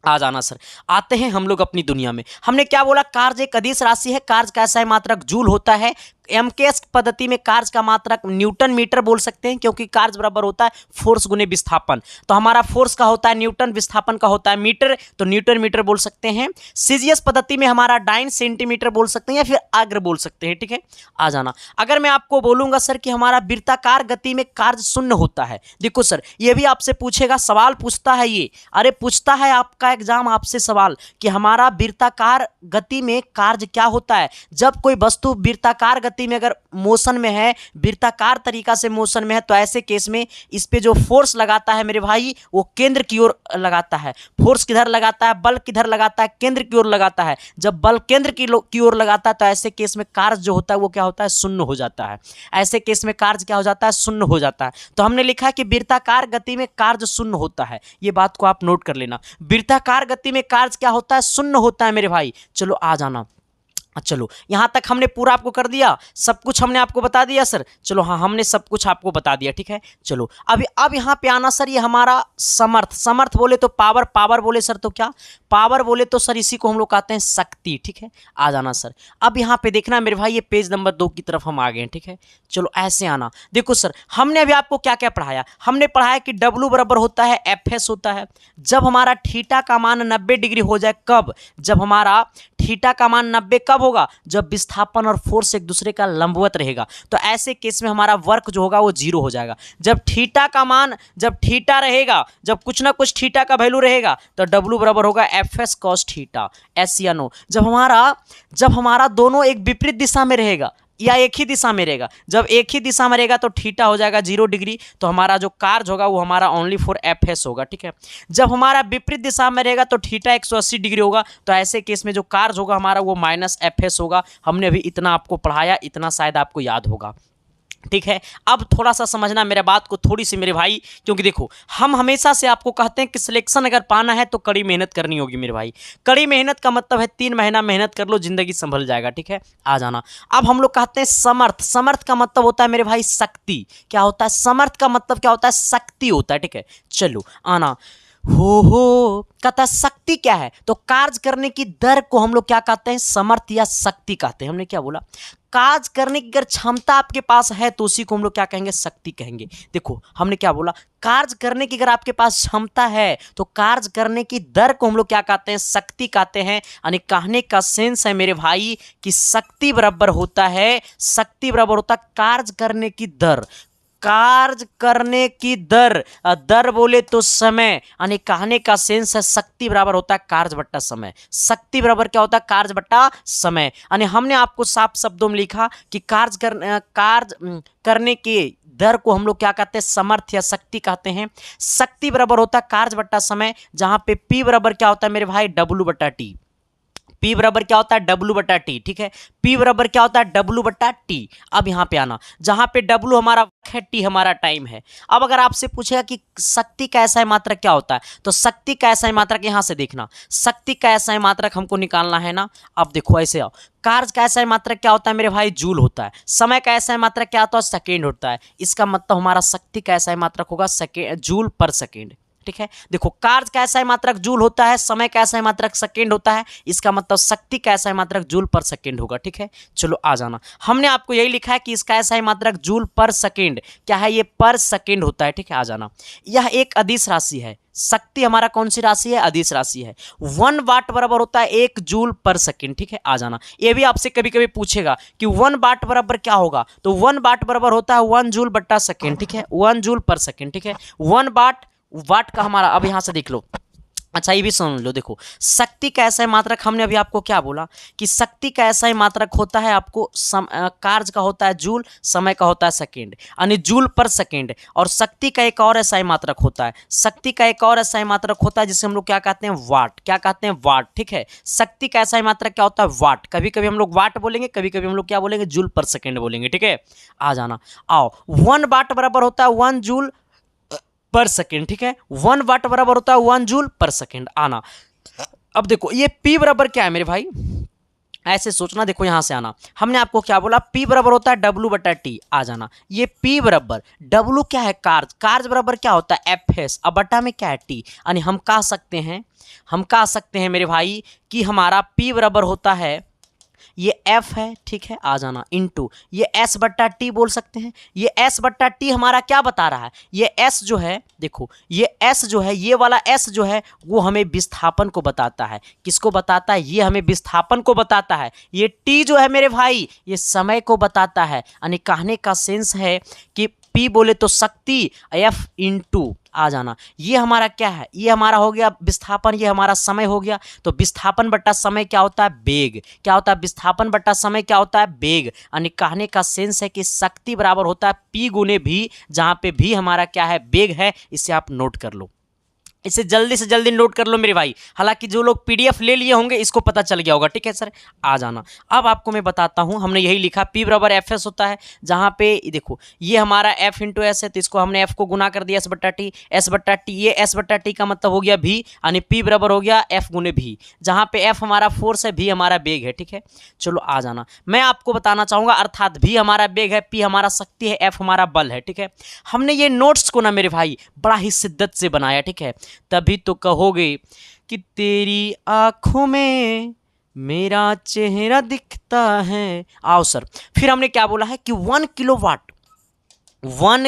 आ जाना सर, आते हैं हम लोग अपनी दुनिया में। हमने क्या बोला, कार्य एक अदिश राशि है, कार्य का ऐसा मात्रक जूल होता है। MKS पद्धति में कार्य का मात्रक न्यूटन मीटर बोल सकते हैं, क्योंकि कार्य बराबर होता है फोर्स गुने विस्थापन। तो हमारा फोर्स का होता है न्यूटन, विस्थापन का होता है मीटर, तो न्यूटन मीटर बोल सकते हैं। CGS पद्धति में हमारा डाइन सेंटीमीटर बोल सकते हैं, या फिर अग्र बोल सकते हैं, ठीक है। आ जाना। अगर मैं आपको बोलूंगा सर कि हमारा वृत्ताकार गति में कार्य शून्य होता है, देखो सर ये भी आपसे पूछेगा, सवाल पूछता है ये, अरे पूछता है आपका एग्जाम आपसे सवाल कि हमारा वृत्ताकार गति में कार्य क्या होता है। जब कोई वस्तु वृत्ताकार गति में अगर मोशन में है, वृत्ताकार तरीका से मोशन में है, तो ऐसे केस में इस पे जो फोर्स लगाता है मेरे भाई, वो केंद्र की ओर लगाता है। फोर्स किधर लगाता है, बल किधर लगाता है, केंद्र की ओर लगाता है। जब बल केंद्र की ओर लगाता है तो ऐसे केस में कार्य जो होता है वो क्या होता है, शून्य हो जाता है। ऐसे केस में कार्य क्या हो जाता है, शून्य हो जाता है। तो हमने लिखा है कि वृत्ताकार गति में कार्य शून्य होता है, ये बात को आप नोट कर लेना। वृत्ताकार गति में कार्य क्या होता है, शून्य होता है मेरे भाई। चलो आ जाना। चलो यहां तक हमने पूरा आपको कर दिया, सब कुछ हमने आपको बता दिया सर। चलो हाँ, हमने सब कुछ आपको बता दिया, ठीक है। चलो अब यहां पे आना सर, ये हमारा समर्थ, समर्थ बोले तो पावर, पावर बोले सर तो क्या, पावर बोले तो सर इसी को हम लोग कहते हैं शक्ति, ठीक है। आ जाना सर। अब यहाँ पे देखना मेरे भाई, ये पेज नंबर 2 की तरफ हम आ गए हैं, ठीक है। चलो ऐसे आना। देखो सर हमने अभी आपको क्या क्या पढ़ाया, हमने पढ़ाया कि W बराबर होता है FS होता है जब हमारा थीटा का मान 90 डिग्री हो जाए। कब, जब हमारा थीटा का मान 90 कब होगा, जब विस्थापन और फोर्स एक दूसरे का लंबवत रहेगा। तो ऐसे केस में हमारा वर्क जो होगा वो 0 हो जाएगा। जब थीटा का मान, जब थीटा रहेगा, जब कुछ ना कुछ थीटा का वैल्यू रहेगा, तो W बराबर होगा FS cos थीटा, S या नो। जब हमारा दोनों एक विपरीत दिशा में रहेगा, या एक ही दिशा में रहेगा? जब एक ही दिशा में रहेगा तो थीटा हो जाएगा 0 डिग्री, तो हमारा जो कार्य होगा वो हमारा ओनली फॉर एफ एस होगा, ठीक है। जब हमारा विपरीत दिशा में रहेगा तो थीटा 180 डिग्री होगा, तो ऐसे केस में जो कार्य होगा हमारा वो माइनस एफ एस होगा। हमने अभी इतना आपको पढ़ाया, इतना शायद आपको याद होगा, ठीक है। अब थोड़ा सा समझना मेरे बात को थोड़ी सी मेरे भाई, क्योंकि देखो हम हमेशा से आपको कहते हैं कि सिलेक्शन अगर पाना है तो कड़ी मेहनत करनी होगी मेरे भाई। कड़ी मेहनत का मतलब है 3 महीना मेहनत कर लो, जिंदगी संभल जाएगा, ठीक है। आ जाना। अब हम लोग कहते हैं समर्थ। समर्थ का मतलब होता है मेरे भाई शक्ति। क्या होता है? समर्थ का मतलब क्या होता है? शक्ति होता है, ठीक है। चलो आना। हो कहता है शक्ति क्या है? तो कार्य करने की दर को हम लोग क्या कहते हैं? समर्थ या शक्ति कहते हैं। हमने क्या बोला? कार्य करने की अगर क्षमता आपके पास है तो उसी को हम लोग क्या कहेंगे? शक्ति कहेंगे। देखो हमने क्या बोला? कार्य करने की अगर आपके पास क्षमता है तो कार्य करने की दर को हम लोग क्या कहते हैं? शक्ति कहते हैं। यानी कहने का सेंस है मेरे भाई कि शक्ति बराबर होता है, शक्ति बराबर होता है कार्य करने की दर। कार्य करने की दर, दर बोले तो समय, यानी कहने का सेंस है शक्ति बराबर होता है कार्य बट्टा समय। शक्ति बराबर क्या होता है? कार्य बट्टा समय। यानी हमने आपको साफ शब्दों में लिखा कि कार्य करने की दर को हम लोग क्या कहते हैं? समर्थ या शक्ति कहते हैं। शक्ति बराबर होता है कार्य बट्टा समय, जहां पे पी बराबर क्या होता है मेरे भाई? डब्ल्यू बट्टा टी। P बराबर क्या होता है? डब्ल्यू बटा टी, ठीक है। P बराबर क्या होता है? डब्ल्यू बटा टी। अब यहाँ पे आना, जहाँ पे W हमारा है, T हमारा टाइम है। अब अगर आपसे पूछेगा कि शक्ति का ऐसा मात्रक क्या होता है, तो शक्ति का ऐसा मात्रक यहाँ से देखना, शक्ति का ऐसा मात्रक हमको निकालना है ना। अब देखो ऐसे आओ, कार्य का ऐसा मात्रक क्या होता है मेरे भाई? जूल होता है। समय का ऐसा मात्रक क्या होता है? सेकेंड होता है। इसका मतलब हमारा शक्ति का ऐसा मात्रक होगा जूल पर सेकेंड, ठीक है। देखो कार्य का ऐसा मात्रक जूल होता है, समय का ऐसा मात्रक सेकेंड होता है, इसका मतलब शक्ति का ऐसा मात्रक जूल पर सेकेंड होगा, ठीक है। चलो आ जाना, हमने आपको यही लिखा है कि इसका ऐसा मात्रक जूल पर सेकेंड क्या है? ये पर सेकेंड होता है, ठीक है। आ जाना, यह एक अदिश राशि है। शक्ति हमारा कौन सी राशि है? अदिश राशि है। 1 वाट बराबर होता है 1 जूल पर सेकेंड, ठीक है। आ जाना, ये भी आपसे कभी कभी पूछेगा कि 1 वाट बराबर क्या होगा, तो 1 वाट बराबर होता है 1 जूल बट्टा सेकेंड, ठीक है। 1 जूल पर सेकेंड, ठीक है। 1 वाट का हमारा, अब यहां से देख लो, अच्छा ये भी सुन लो। देखो शक्ति का ऐसा मात्रक हमने अभी आपको क्या बोला कि शक्ति का ऐसा मात्रक होता है आपको कार्य का होता है जूल, समय का होता है सेकेंड, यानी जूल पर सेकेंड। और शक्ति का एक और ऐसा मात्रक होता है, शक्ति का एक और ऐसा मात्रक होता है जिसे हम लोग क्या कहते हैं? वाट। क्या कहते हैं? वाट, ठीक है। शक्ति का ऐसा मात्रक क्या होता है? वाट। कभी कभी हम लोग वाट बोलेंगे, कभी कभी हम लोग क्या बोलेंगे? जूल पर सेकेंड बोलेंगे, ठीक है। आ जाना, आओ 1 वाट बराबर होता है 1 जूल पर सेकेंड, ठीक है। 1 वाट बराबर होता है 1 जूल पर सेकेंड। आना, अब देखो ये P बराबर क्या है मेरे भाई? ऐसे सोचना, देखो यहां से आना, हमने आपको क्या बोला? P बराबर होता है डब्ल्यू बटा टी। आ जाना, ये P बराबर W क्या है? कार्य। कार्य बराबर क्या होता है? F S. अब बटा में क्या है? टी। यानी हम कह सकते हैं मेरे भाई कि हमारा P बराबर होता है, ये F है, ठीक है। आ जाना, इनटू ये S बट्टा टी बोल सकते हैं। ये S बट्टा टी हमारा क्या बता रहा है? ये S जो है, देखो ये S जो है, ये वाला S जो है वो हमें विस्थापन को बताता है। किसको बताता है? ये हमें विस्थापन को बताता है। ये T जो है मेरे भाई, ये समय को बताता है। यानी कहने का सेंस है कि P बोले तो शक्ति, F इंटू, आ जाना, ये हमारा क्या है? ये हमारा हो गया विस्थापन, ये हमारा समय हो गया। तो विस्थापन बट्टा समय क्या होता है? वेग। क्या होता है? विस्थापन बट्टा समय क्या होता है? वेग। यानी कहने का सेंस है कि शक्ति बराबर होता है P गुने भी, जहाँ पे भी हमारा क्या है? वेग है। इसे आप नोट कर लो, इसे जल्दी से जल्दी नोट कर लो मेरे भाई। हालांकि जो लोग पीडीएफ ले लिए होंगे इसको पता चल गया होगा, ठीक है सर। आ जाना, अब आपको मैं बताता हूं, हमने यही लिखा P बराबर एफ एस होता है, जहां पे देखो ये हमारा F इंटू एस है, तो इसको हमने F को गुना कर दिया S बट्टा टी। S बट्टा टी, ये S बट्टा टी का मतलब हो गया V, यानी P बराबर हो गया F गुने V, जहां पे F हमारा फोर्स है, V हमारा वेग है, ठीक है। चलो आ जाना, मैं आपको बताना चाहूंगा, अर्थात V हमारा वेग है, P हमारा शक्ति है, F हमारा बल है, ठीक है। हमने ये नोट्स को ना मेरे भाई बड़ा ही शिद्दत से बनाया, ठीक है। तभी तो कहोगे कि तेरी आंखों में मेरा चेहरा दिखता है। आओ सर, फिर हमने क्या बोला है कि 1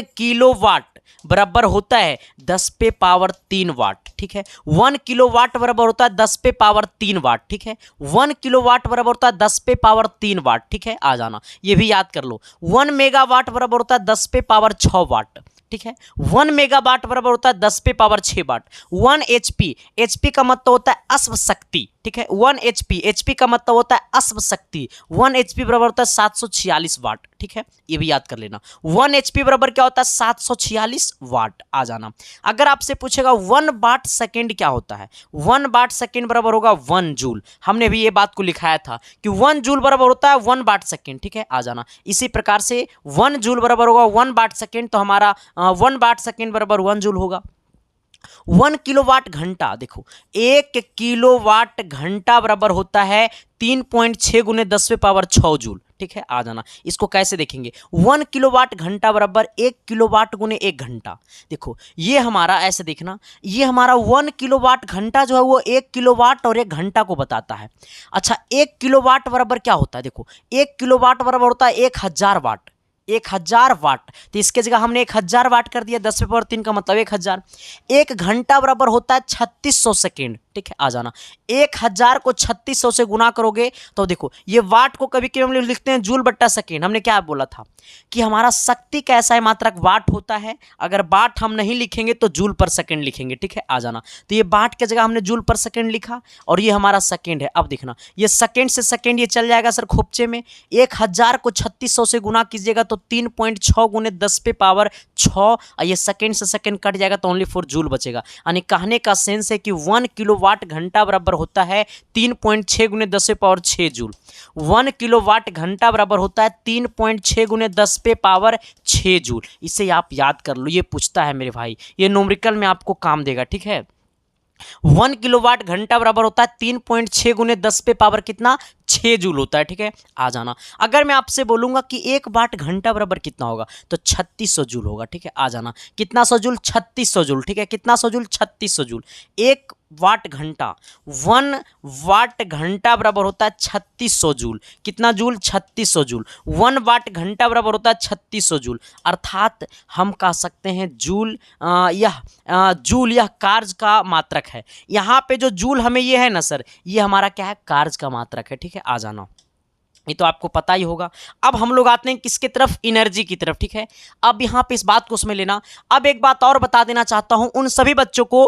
किलोवाट बराबर होता है 10 पे पावर 3 वाट, ठीक है। 1 किलोवाट बराबर होता है 10 पे पावर 3 वाट, ठीक है। 1 किलोवाट बराबर होता है 10 पे पावर 3 वाट, ठीक है। आ जाना, ये भी याद कर लो। 1 मेगावाट बराबर होता है 10 पे पावर 6 वाट, ठीक है। 1 मेगावाट बराबर होता है 10 पे पावर 6 वाट। 1 HP, HP का मतलब होता है अश्व शक्ति, ठीक है। 1 HP, HP का मतलब होता है अश्व शक्ति, 1 HP बराबर होता है 746 वाट, ठीक है, ये भी याद कर लेना। 1 HP बराबर क्या होता है 746 वाट, आ जाना। अगर आपसे पूछेगा 1 वाट सेकेंड क्या होता है, 1 वाट सेकेंड बराबर होगा 1 जूल, हमने भी ये बात को लिखाया था कि 1 जूल बराबर होता है 1 वाट सेकेंड, ठीक है, आ जाना। इसी प्रकार से 1 जूल बराबर होगा 1 वाट सेकेंड, तो हमारा 1 वाट सेकेंड बराबर 1 जूल होगा। 1 किलोवाट घंटा, देखो 1 किलोवाट घंटा बराबर होता है 3.6 गुने 10⁻6 जूल, ठीक है, आ जाना। इसको कैसे देखेंगे, 1 किलोवाट घंटा बराबर 1 किलोवाट गुने 1 घंटा। देखो ये हमारा ऐसे देखना, ये हमारा 1 किलोवाट घंटा जो है वो 1 किलोवाट और 1 घंटा को बताता है। अच्छा 1 किलोवाट बराबर क्या होता है, देखो 1 किलोवाट बराबर होता है 1000 वाट, 1000 वाट, तो इसके जगह हमने 1000 वाट कर दिया, 10⁻3 का मतलब 1000। 1 घंटा बराबर होता है 3600 सेकेंड, ठीक है, आ जाना। 1000 को 3600 से गुना करोगे तो देखो ये वाट को कभी कभी हम लोग लिखते हैं जूल बट्टा सेकेंड। हमने क्या बोला था कि हमारा शक्ति का ऐसा है मात्रक वाट होता है, अगर वाट हम नहीं लिखेंगे तो जूल पर सेकेंड लिखेंगे, ठीक है, आ जाना। तो ये वाट के जगह हमने जूल पर सेकेंड लिखा और ये हमारा सेकेंड है। अब देखना ये सेकेंड से सेकेंड ये चल जाएगा सर खोपचे में, 1000 को 3600 से गुना कीजिएगा तो 3.6 गुने 10⁻6 और ये सेकेंड से सेकेंड कट जाएगा तो ओनली 4 जूल बचेगा। यानी कहने का सेंस है कि 1 किलोवाट घंटा बराबर होता है 3.6 गुने 10⁻6 जूल। 1 किलोवाट घंटा बराबर होता है 3.6 गुने 10⁻6 जूल। इसे आप याद कर लो, ये पूछता है मेरे भाई, ये न्यूमेरिकल में आपको काम देगा, ठीक है। 1 किलोवाट घंटा बराबर होता है 3.6 गुने 10 पे पावर कितना 6 जूल होता है, ठीक है, आ जाना। अगर मैं आपसे बोलूंगा कि 1 वाट घंटा बराबर कितना होगा तो 3600 जूल होगा, ठीक है, आ जाना। कितना सौ जूल 3600 जूल, ठीक है, कितना सौ जूल 3600 जूल। 1 वाट घंटा 1 वाट घंटा बराबर होता है 3600 जूल, कितना जूल 3600 जूल। 1 वाट घंटा बराबर होता है 3600 जूल, अर्थात हम कह सकते हैं जूल यह कार्य का मात्रक है। यहाँ पे जो जूल हमें ये है ना सर, ये हमारा क्या है कार्य का मात्रक है, ठीक है, आ जाना। ये तो आपको पता ही होगा। अब हम लोग आते हैं किसके तरफ, एनर्जी की तरफ, ठीक है। अब यहाँ पे इस बात को उसमें लेना। अब एक बात और बता देना चाहता हूं उन सभी बच्चों को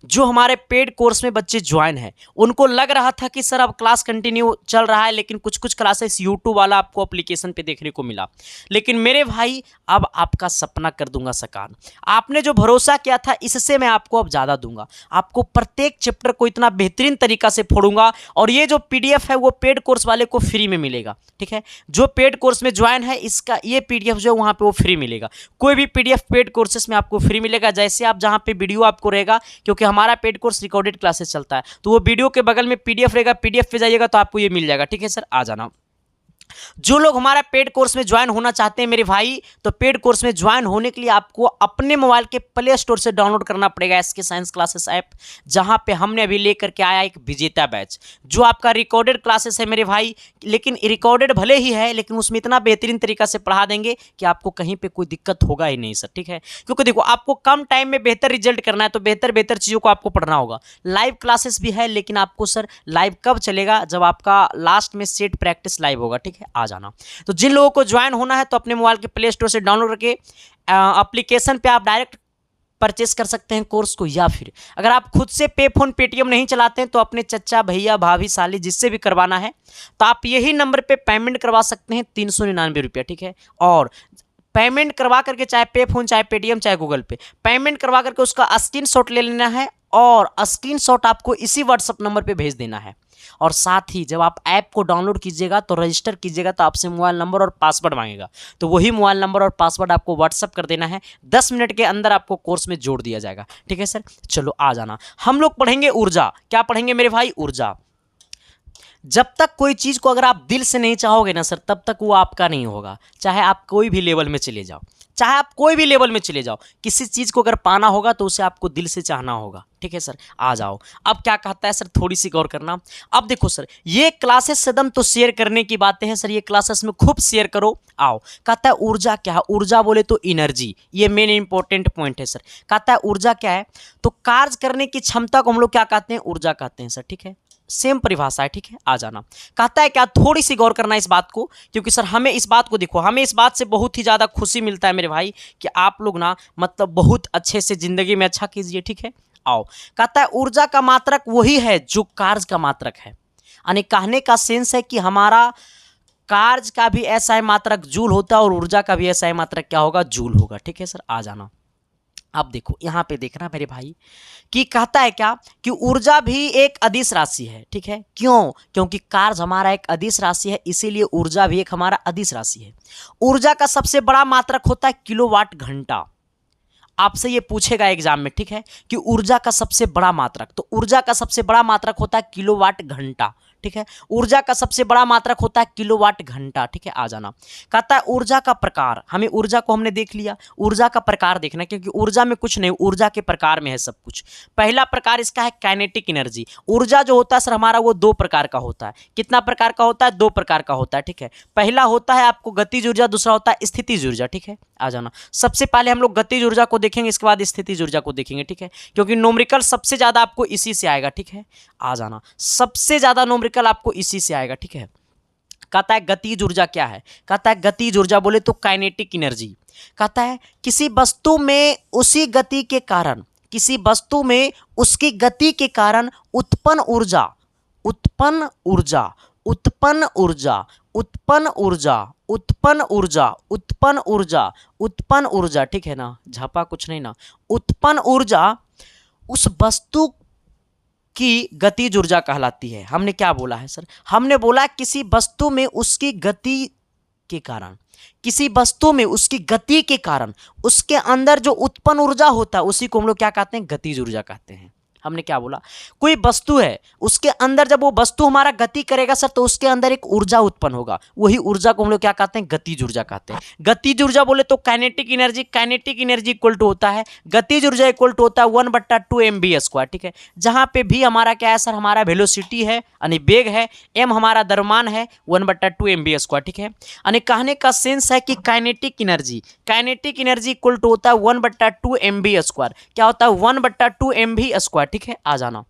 जो हमारे पेड कोर्स में बच्चे ज्वाइन हैं, उनको लग रहा था कि सर अब क्लास कंटिन्यू चल रहा है लेकिन कुछ कुछ क्लासेस यूट्यूब वाला आपको एप्लीकेशन पे देखने को मिला, लेकिन मेरे भाई अब आपका सपना कर दूंगा साकार। आपने जो भरोसा किया था इससे मैं आपको अब ज़्यादा दूंगा, आपको प्रत्येक चैप्टर को इतना बेहतरीन तरीका से फोड़ूंगा और ये जो PDF है वो पेड कोर्स वाले को फ्री में मिलेगा, ठीक है। जो पेड कोर्स में ज्वाइन है इसका ये PDF जो वहां पे वो फ्री मिलेगा। कोई भी PDF पेड कोर्सेस में आपको फ्री मिलेगा, जैसे आप जहां पे वीडियो आपको रहेगा, क्योंकि हमारा पेड कोर्स रिकॉर्डेड क्लासेस चलता है तो वो वीडियो के बगल में PDF रहेगा, PDF पे जाइएगा तो आपको ये मिल जाएगा, ठीक है सर, आ जाना। जो लोग हमारा पेड कोर्स में ज्वाइन होना चाहते हैं मेरे भाई, तो पेड कोर्स में ज्वाइन होने के लिए आपको अपने मोबाइल के प्ले स्टोर से डाउनलोड करना पड़ेगा SK साइंस क्लासेस ऐप, जहां पे हमने अभी लेकर के आया एक विजेता बैच जो आपका रिकॉर्डेड क्लासेस है मेरे भाई। लेकिन रिकॉर्डेड भले ही है लेकिन उसमें इतना बेहतरीन तरीका से पढ़ा देंगे कि आपको कहीं पर कोई दिक्कत होगा ही नहीं सर, ठीक है। क्योंकि देखो आपको कम टाइम में बेहतर रिजल्ट करना है तो बेहतर बेहतर चीज़ों को आपको पढ़ना होगा। लाइव क्लासेस भी है लेकिन आपको सर लाइव कब चलेगा, जब आपका लास्ट में सेट प्रैक्टिस लाइव होगा, ठीक है, आ जाना। तो जिन लोगों को ज्वाइन होना है तो अपने मोबाइल के प्ले स्टोर से डाउनलोड करके एप्लीकेशन पे आप डायरेक्ट परचेस कर सकते हैं कोर्स को, या फिर अगर आप खुद से पे फोन पेटीएम नहीं चलाते हैं तो अपने चचा भैया भाभी साली जिससे भी करवाना है तो आप यही नंबर पे पेमेंट करवा सकते हैं 399 रुपया, ठीक है। और पेमेंट करवा करके चाहे पे फोन चाहे पेटीएम चाहे गूगल पे पेमेंट करवा करके उसका स्क्रीनशॉट ले लेना है और स्क्रीनशॉट आपको इसी व्हाट्सएप नंबर पे भेज देना है। और साथ ही जब आप ऐप को डाउनलोड कीजिएगा तो रजिस्टर कीजिएगा तो आपसे मोबाइल नंबर और पासवर्ड मांगेगा, तो वही मोबाइल नंबर और पासवर्ड आपको व्हाट्सअप कर देना है। 10 मिनट के अंदर आपको कोर्स में जोड़ दिया जाएगा, ठीक है सर। चलो आ जाना, हम लोग पढ़ेंगे ऊर्जा। क्या पढ़ेंगे मेरे भाई, ऊर्जा। जब तक कोई चीज़ को अगर आप दिल से नहीं चाहोगे ना सर तब तक वो आपका नहीं होगा, चाहे आप कोई भी लेवल में चले जाओ, चाहे आप कोई भी लेवल में चले जाओ, किसी चीज़ को अगर पाना होगा तो उसे आपको दिल से चाहना होगा, ठीक है सर, आ जाओ। अब क्या कहता है सर, थोड़ी सी गौर करना। अब देखो सर ये क्लासेस सदम तो शेयर करने की बातें हैं सर, ये क्लासेस में खूब शेयर करो। आओ, कहता है ऊर्जा क्या है, ऊर्जा बोले तो एनर्जी, ये मेन इंपॉर्टेंट पॉइंट है सर। कहता है ऊर्जा क्या है, तो कार्य करने की क्षमता को हम लोग क्या कहते हैं, ऊर्जा कहते हैं सर, ठीक है, सेम परिभाषा है, ठीक है, आ जाना। कहता है क्या, थोड़ी सी गौर करना इस बात को, क्योंकि सर हमें इस बात को देखो, हमें इस बात से बहुत ही ज़्यादा खुशी मिलता है मेरे भाई कि आप लोग ना मतलब बहुत अच्छे से ज़िंदगी में अच्छा कीजिए, ठीक है, आओ, कहता है ऊर्जा का मात्रक वही है जो कार्य का मात्रक है। यानी कहने का सेंस है कि हमारा कार्य का भी SI मात्रक जूल होता है और ऊर्जा का भी SI मात्रक क्या होगा, जूल होगा। ठीक है सर, आ जाना। अब देखो यहां पे देखना मेरे भाई कि कहता है क्या कि ऊर्जा भी एक अदिश राशि है। ठीक है, क्यों? क्योंकि कार्य हमारा एक अदिश राशि है, इसीलिए ऊर्जा भी एक हमारा अदिश राशि है। ऊर्जा का सबसे बड़ा मात्रक होता है किलोवाट घंटा। आपसे ये पूछेगा एग्जाम में, ठीक है, कि ऊर्जा का सबसे बड़ा मात्रक, तो ऊर्जा का सबसे बड़ा मात्रक होता है किलोवाट घंटा। ठीक है, ऊर्जा का सबसे बड़ा मात्रक होता है किलोवाट घंटा। ठीक है, आ जाना। कहता है ऊर्जा का प्रकार, हमें ऊर्जा को हमने देख लिया, ऊर्जा का प्रकार देखना, क्योंकि ऊर्जा में कुछ नहीं, ऊर्जा के प्रकार में है सब कुछ। पहला प्रकार इसका है काइनेटिक एनर्जी। ऊर्जा जो होता है सर हमारा वो दो प्रकार का होता है। कितना प्रकार का होता है? दो प्रकार का होता है। ठीक है, पहला होता है आपको गतिज ऊर्जा, दूसरा होता है स्थितिज ऊर्जा। ठीक है, आ जाना। सबसे पहले हम लोग गतिज ऊर्जा को देखेंगे, इसके बाद स्थितिज ऊर्जा को देखेंगे। ठीक है, क्योंकि न्यूमेरिकल सबसे ज्यादा आपको इसी से आएगा। ठीक है, आ जाना। सबसे ज्यादा न्यूमेरिकल आपको इसी से आएगा। ठीक है, कहता है गतिज ऊर्जा क्या है? कहता है गतिज ऊर्जा बोले तो काइनेटिक एनर्जी। कहता है किसी वस्तु में उसी गति के कारण, किसी वस्तु में उसकी गति के कारण उत्पन्न ऊर्जा, उत्पन्न ऊर्जा, उत्पन्न ऊर्जा, उत्पन्न ऊर्जा, उत्पन्न ऊर्जा, उत्पन्न ऊर्जा, उत्पन्न ऊर्जा। ठीक है ना, झापा कुछ नहीं ना। उत्पन्न ऊर्जा उस वस्तु की गतिज ऊर्जा कहलाती है। हमने क्या बोला है सर? हमने बोला किसी वस्तु में उसकी गति के कारण, किसी वस्तु में उसकी गति के कारण उसके अंदर जो उत्पन्न ऊर्जा होता है उसी को हम लोग क्या कहते हैं? गतिज ऊर्जा कहते हैं। हमने क्या बोला? कोई वस्तु है, उसके अंदर जब वो वस्तु हमारा गति करेगा सर तो उसके अंदर एक ऊर्जा उत्पन्न होगा, वही ऊर्जा को हम लोग क्या कहते हैं? गतिज ऊर्जा कहते हैं। गतिज ऊर्जा बोले तो kinetic energy, kinetic energy equal to होता है, गतिज ऊर्जा इक्वल टू होता है 1/2 mv²। ठीक है, जहां पे भी हमारा क्या है सर? हमारा वेलोसिटी है यानी वेग है, m हमारा द्रव्यमान है, 1/2 mv²। ठीक है, यानी कहने का सेंस है कि kinetic energy, kinetic energy equal to होता है 1/2 mv²। क्या होता है? 1/2 mv²। ठीक है, आ जाना।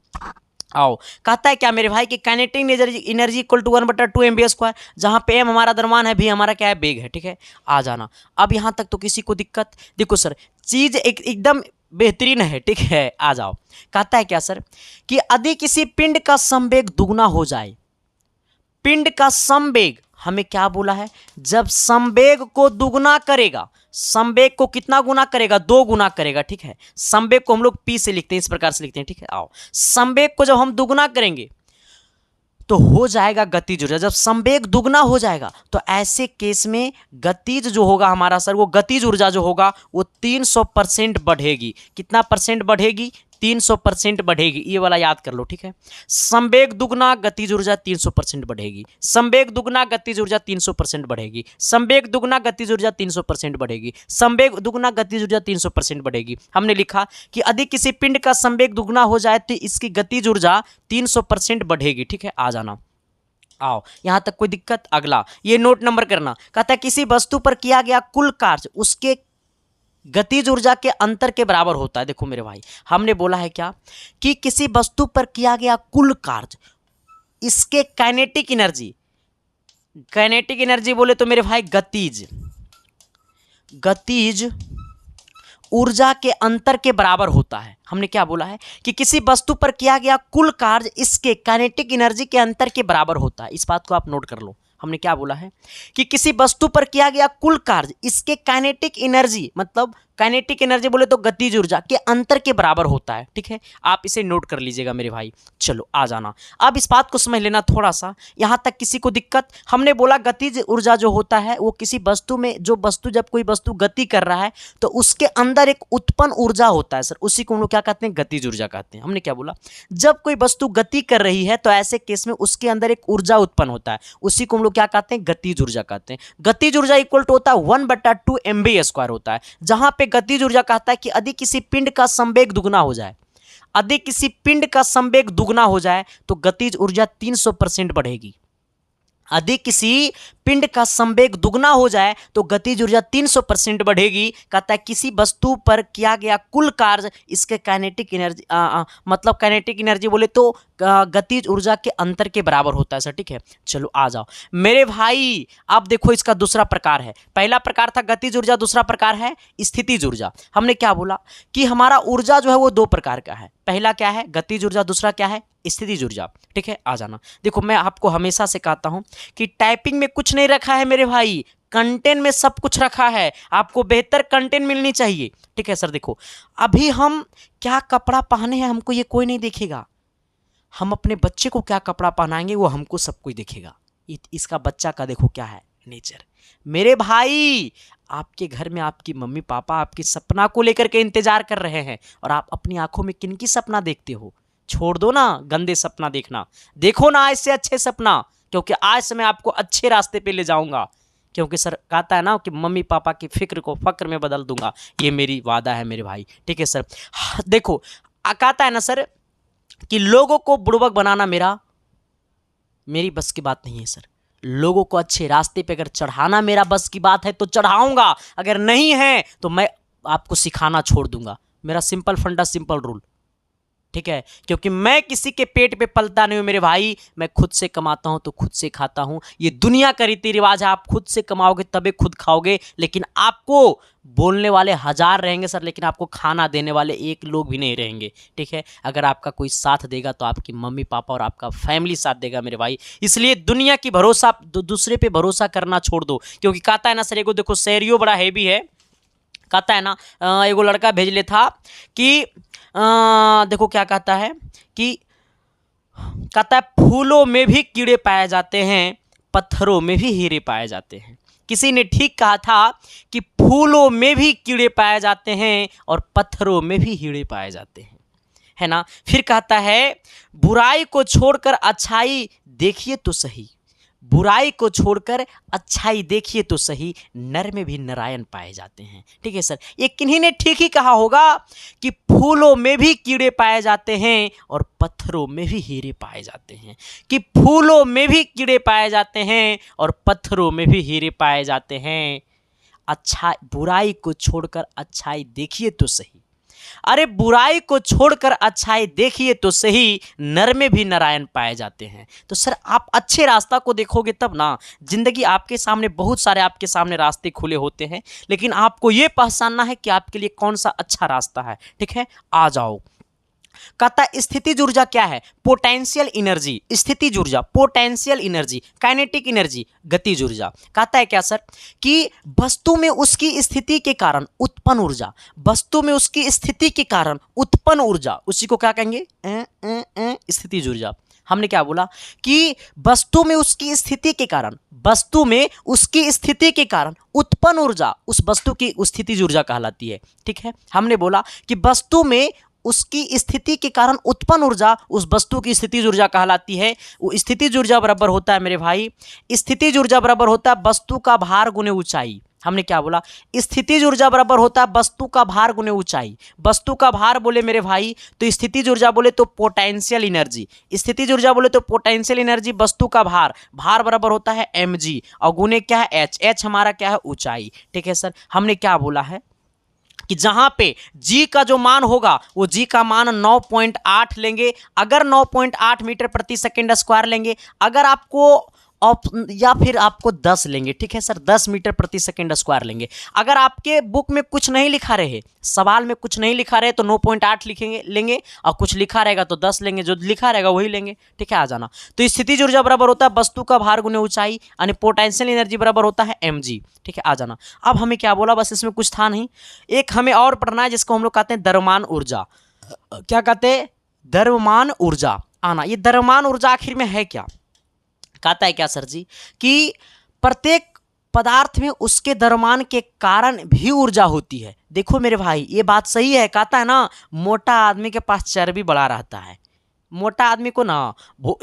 आओ, कहता है क्या मेरे भाई कि kinetic energy equal to 1/2 mv², जहां पे m हमारा द्रव्यमान है, v हमारा क्या है? वेग है। ठीक है, आ जाना। अब यहां तक तो किसी को दिक्कत? देखो सर चीज एकदम बेहतरीन है। ठीक है, आ जाओ। कहता है क्या सर कि यदि किसी पिंड का संवेग दुगना हो जाए, पिंड का संवेग, हमें क्या बोला है? जब संवेग को दुगना करेगा, संवेग को कितना गुना करेगा? 2 गुना करेगा। ठीक है, संवेग को हम लोग p से लिखते हैं, इस प्रकार से लिखते हैं। ठीक है, आओ, संवेग को जब हम दुगना करेंगे तो हो जाएगा गतिज ऊर्जा। जब संवेग दुगना हो जाएगा तो ऐसे केस में गतिज जो होगा हमारा सर, वो गतिज ऊर्जा जो होगा वो 300% बढ़ेगी। कितना परसेंट बढ़ेगी? 300% बढ़ेगी। ये वाला याद कर लो। ठीक है, संवेग दुगना गतिज ऊर्जा 300% बढ़ेगी, संवेग दुगना गतिज ऊर्जा 300% बढ़ेगी, संवेग दुगना गतिज ऊर्जा 300% बढ़ेगी, संवेग दुगना गतिज ऊर्जा 300% बढ़ेगी। हमने लिखा कि यदि किसी पिंड का संवेग दुगना हो जाए तो इसकी गतिज ऊर्जा 300% बढ़ेगी। ठीक है, आ जाना। आओ, यहां तक कोई दिक्कत? अगला ये नोट नंबर करना। कहता है किसी वस्तु पर किया गया कुल कार्य उसके गतिज ऊर्जा के अंतर के बराबर होता है। देखो मेरे भाई, हमने बोला है क्या कि किसी वस्तु पर किया गया कुल कार्य इसके काइनेटिक एनर्जी, काइनेटिक एनर्जी बोले तो मेरे भाई गतिज, गतिज ऊर्जा के अंतर के बराबर होता है। हमने क्या बोला है कि किसी वस्तु पर किया गया कुल कार्य इसके काइनेटिक एनर्जी के अंतर के बराबर होता है। इस बात को आप नोट कर लो। हमने क्या बोला है कि किसी वस्तु पर किया गया कुल कार्य इसके काइनेटिक एनर्जी, मतलब काइनेटिक एनर्जी बोले तो गतिज ऊर्जा के अंतर के बराबर होता है। ठीक है, आप इसे नोट कर लीजिएगा मेरे भाई। चलो आ जाना। अब इस बात को समझ लेना थोड़ा सा, यहां तक किसी को दिक्कत? हमने बोला गतिज ऊर्जा जो होता है वो किसी वस्तु में, जो वस्तु जब कोई वस्तु गति कर रहा है तो उसके अंदर एक उत्पन्न ऊर्जा होता है सर, उसी को हम लोग क्या कहते हैं? गतिज ऊर्जा कहते हैं। हमने क्या बोला? जब कोई वस्तु गति कर रही है तो ऐसे केस में उसके अंदर एक ऊर्जा उत्पन्न होता है, उसी को हम लोग क्या कहते हैं? गतिज ऊर्जा कहते हैं। गतिज ऊर्जा इक्वल टू होता है 1/2 mv² होता है, जहां पे गतिज ऊर्जा कहता है कि यदि किसी पिंड का संवेग दुगना हो जाए, यदि किसी पिंड का संवेग दुगना हो जाए तो गतिज ऊर्जा 300% बढ़ेगी। यदि किसी पिंड का संवेग दुगना हो जाए तो गतिज ऊर्जा 300% बढ़ेगी। कहता है किसी वस्तु पर किया गया कुल कार्य इसके काइनेटिक एनर्जी मतलब काइनेटिक एनर्जी बोले तो गतिज ऊर्जा के अंतर के बराबर होता है सर। ठीक है, चलो आ जाओ मेरे भाई। अब देखो इसका दूसरा प्रकार है, पहला प्रकार था गतिज ऊर्जा, दूसरा प्रकार है स्थितिज ऊर्जा। हमने क्या बोला कि हमारा ऊर्जा जो है वो दो प्रकार का है, पहला क्या है गतिज ऊर्जा, दूसरा क्या है स्थितिज ऊर्जा। ठीक है, आ जाना। देखो मैं आपको हमेशा से कहता हूं कि टाइपिंग में कुछ नहीं रखा है मेरे भाई, कंटेंट में सब कुछ रखा है, आपको बेहतर कंटेंट मिलनी चाहिए। ठीक है सर, देखो अभी हम क्या कपड़ा पहने हैं हमको ये कोई नहीं देखेगा, हम अपने बच्चे को क्या कपड़ा पहनाएंगे वो हमको सब कुछ देखेगा। इसका बच्चा का देखो क्या है नेचर। मेरे भाई आपके घर में आपकी मम्मी पापा आपकी सपना को लेकर के इंतजार कर रहे हैं और आप अपनी आंखों में किनकी सपना देखते हो? छोड़ दो ना गंदे सपना देखना, देखो ना आज से अच्छे सपना, क्योंकि आज से मैं आपको अच्छे रास्ते पे ले जाऊंगा। क्योंकि सर कहता है ना कि मम्मी पापा की फिक्र को फक्र में बदल दूंगा, ये मेरी वादा है मेरे भाई। ठीक है सर, देखो कहता है ना सर कि लोगों को बुड़बक बनाना मेरी बस की बात नहीं है सर। लोगों को अच्छे रास्ते पे अगर चढ़ाना मेरा बस की बात है तो चढ़ाऊंगा, अगर नहीं है तो मैं आपको सिखाना छोड़ दूंगा। मेरा सिंपल फंडा, सिंपल रूल। ठीक है, क्योंकि मैं किसी के पेट पे पलता नहीं हूं मेरे भाई, मैं खुद से कमाता हूं तो खुद से खाता हूं। ये दुनिया का रीति रिवाज है, आप खुद से कमाओगे तबे खुद खाओगे। लेकिन आपको बोलने वाले 1000 रहेंगे सर, लेकिन आपको खाना देने वाले एक लोग भी नहीं रहेंगे। ठीक है, अगर आपका कोई साथ देगा तो आपकी मम्मी पापा और आपका फैमिली साथ देगा मेरे भाई। इसलिए दुनिया की भरोसा दूसरे पे भरोसा करना छोड़ दो। क्योंकि कहता है ना सर, एगो देखो शेरियो बड़ा हैवी है, कहता है ना एगो लड़का भेजले था कि देखो क्या कहता है कि कहता है फूलों में भी कीड़े पाए जाते हैं, पत्थरों में भी हीरे पाए जाते हैं। किसी ने ठीक कहा था कि फूलों में भी कीड़े पाए जाते हैं और पत्थरों में भी हीरे पाए जाते हैं, है ना। फिर कहता है बुराई को छोड़कर अच्छाई देखिए तो सही, बुराई को छोड़कर अच्छाई देखिए तो सही, नर में भी नारायण पाए जाते हैं। ठीक है सर, ये किन्हीं ने ठीक ही कहा होगा कि फूलों में भी कीड़े पाए जाते हैं और पत्थरों में भी हीरे पाए जाते हैं, कि फूलों में भी कीड़े पाए जाते हैं और पत्थरों में भी हीरे पाए जाते हैं। अच्छा, बुराई को छोड़कर अच्छाई देखिए तो सही, अरे बुराई को छोड़कर अच्छाई देखिए तो सही, नर में भी नारायण पाए जाते हैं। तो सर आप अच्छे रास्ता को देखोगे तब ना, जिंदगी आपके सामने बहुत सारे आपके सामने रास्ते खुले होते हैं, लेकिन आपको ये पहचानना है कि आपके लिए कौन सा अच्छा रास्ता है। ठीक है, आ जाओ। कहता है स्थितिज ऊर्जा क्या है? Potential energy. स्थितिज ऊर्जा पोटेंशियल एनर्जी, काइनेटिक एनर्जी गतिज ऊर्जा। कहता है क्या सर कि वस्तु में उसकी स्थिति के कारण उत्पन्न ऊर्जा, वस्तु में उसकी स्थिति के कारण उत्पन्न ऊर्जा, उसी को क्या कहेंगे? स्थितिज ऊर्जा। हमने क्या बोला कि वस्तु में उसकी स्थिति के कारण, वस्तु में उसकी स्थिति के कारण उत्पन्न ऊर्जा उस वस्तु की स्थितिज ऊर्जा कहलाती है। ठीक है, हमने बोला कि वस्तु में उसकी स्थिति के कारण उत्पन्न ऊर्जा उस वस्तु की स्थितिज ऊर्जा कहलाती है। वो स्थितिज ऊर्जा बराबर होता है मेरे भाई, स्थितिज ऊर्जा बराबर होता है वस्तु का भार गुने ऊंचाई। हमने क्या बोला? स्थितिज ऊर्जा बराबर होता है वस्तु का भार गुने ऊंचाई। वस्तु का भार बोले मेरे भाई तो स्थितिज ऊर्जा बोले तो पोटेंशियल एनर्जी, स्थितिज ऊर्जा बोले तो पोटेंशियल एनर्जी, वस्तु का भार, भार बराबर होता है mg और गुने क्या है h, h हमारा क्या है? ऊंचाई। ठीक है सर, हमने क्या बोला है कि जहां पे g का जो मान होगा वो g का मान 9.8 लेंगे, अगर 9.8 मीटर प्रति सेकेंड स्क्वायर लेंगे, अगर आपको या फिर आपको 10 लेंगे। ठीक है सर, 10 मीटर प्रति सेकेंड स्क्वायर लेंगे। अगर आपके बुक में कुछ नहीं लिखा रहे, सवाल में कुछ नहीं लिखा रहे तो 9.8 लिखेंगे लेंगे, और कुछ लिखा रहेगा तो 10 लेंगे, जो लिखा रहेगा वही लेंगे। ठीक है, आ जाना। तो स्थितिज ऊर्जा बराबर होता है वस्तु का भार गुने ऊंचाई, यानी पोटेंशियल एनर्जी बराबर होता है mg। ठीक है, आ जाना। अब हमें क्या बोला, बस इसमें कुछ था नहीं, एक हमें और पढ़ना है जिसको हम लोग कहते हैं द्रव्यमान ऊर्जा। क्या कहते हैं? द्रव्यमान ऊर्जा। आना, ये द्रव्यमान ऊर्जा आखिर में है क्या? कहता है क्या सर जी कि प्रत्येक पदार्थ में उसके द्रव्यमान के कारण भी ऊर्जा होती है। देखो मेरे भाई ये बात सही है। कहता है ना मोटा आदमी के पास चर्बी बड़ा रहता है, मोटा आदमी को ना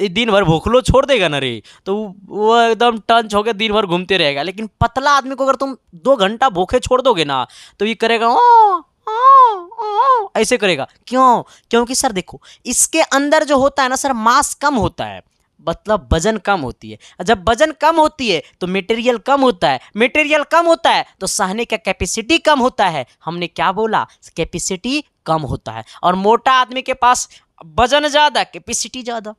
दिन भर भूखलो छोड़ देगा ना रे, तो वो एकदम टंच होकर दिन भर घूमते रहेगा। लेकिन पतला आदमी को अगर तुम 2 घंटा भूखे छोड़ दोगे ना तो ये करेगा ऐसे करेगा। क्यों? क्योंकि सर देखो इसके अंदर जो होता है ना सर मास कम होता है, मतलब वजन कम होती है। जब वजन कम होती है तो मटेरियल कम होता है, मटेरियल कम होता है तो सहने का कैपेसिटी कम होता है। हमने क्या बोला, कैपेसिटी कम होता है। और मोटा आदमी के पास वजन ज्यादा, कैपेसिटी ज्यादा,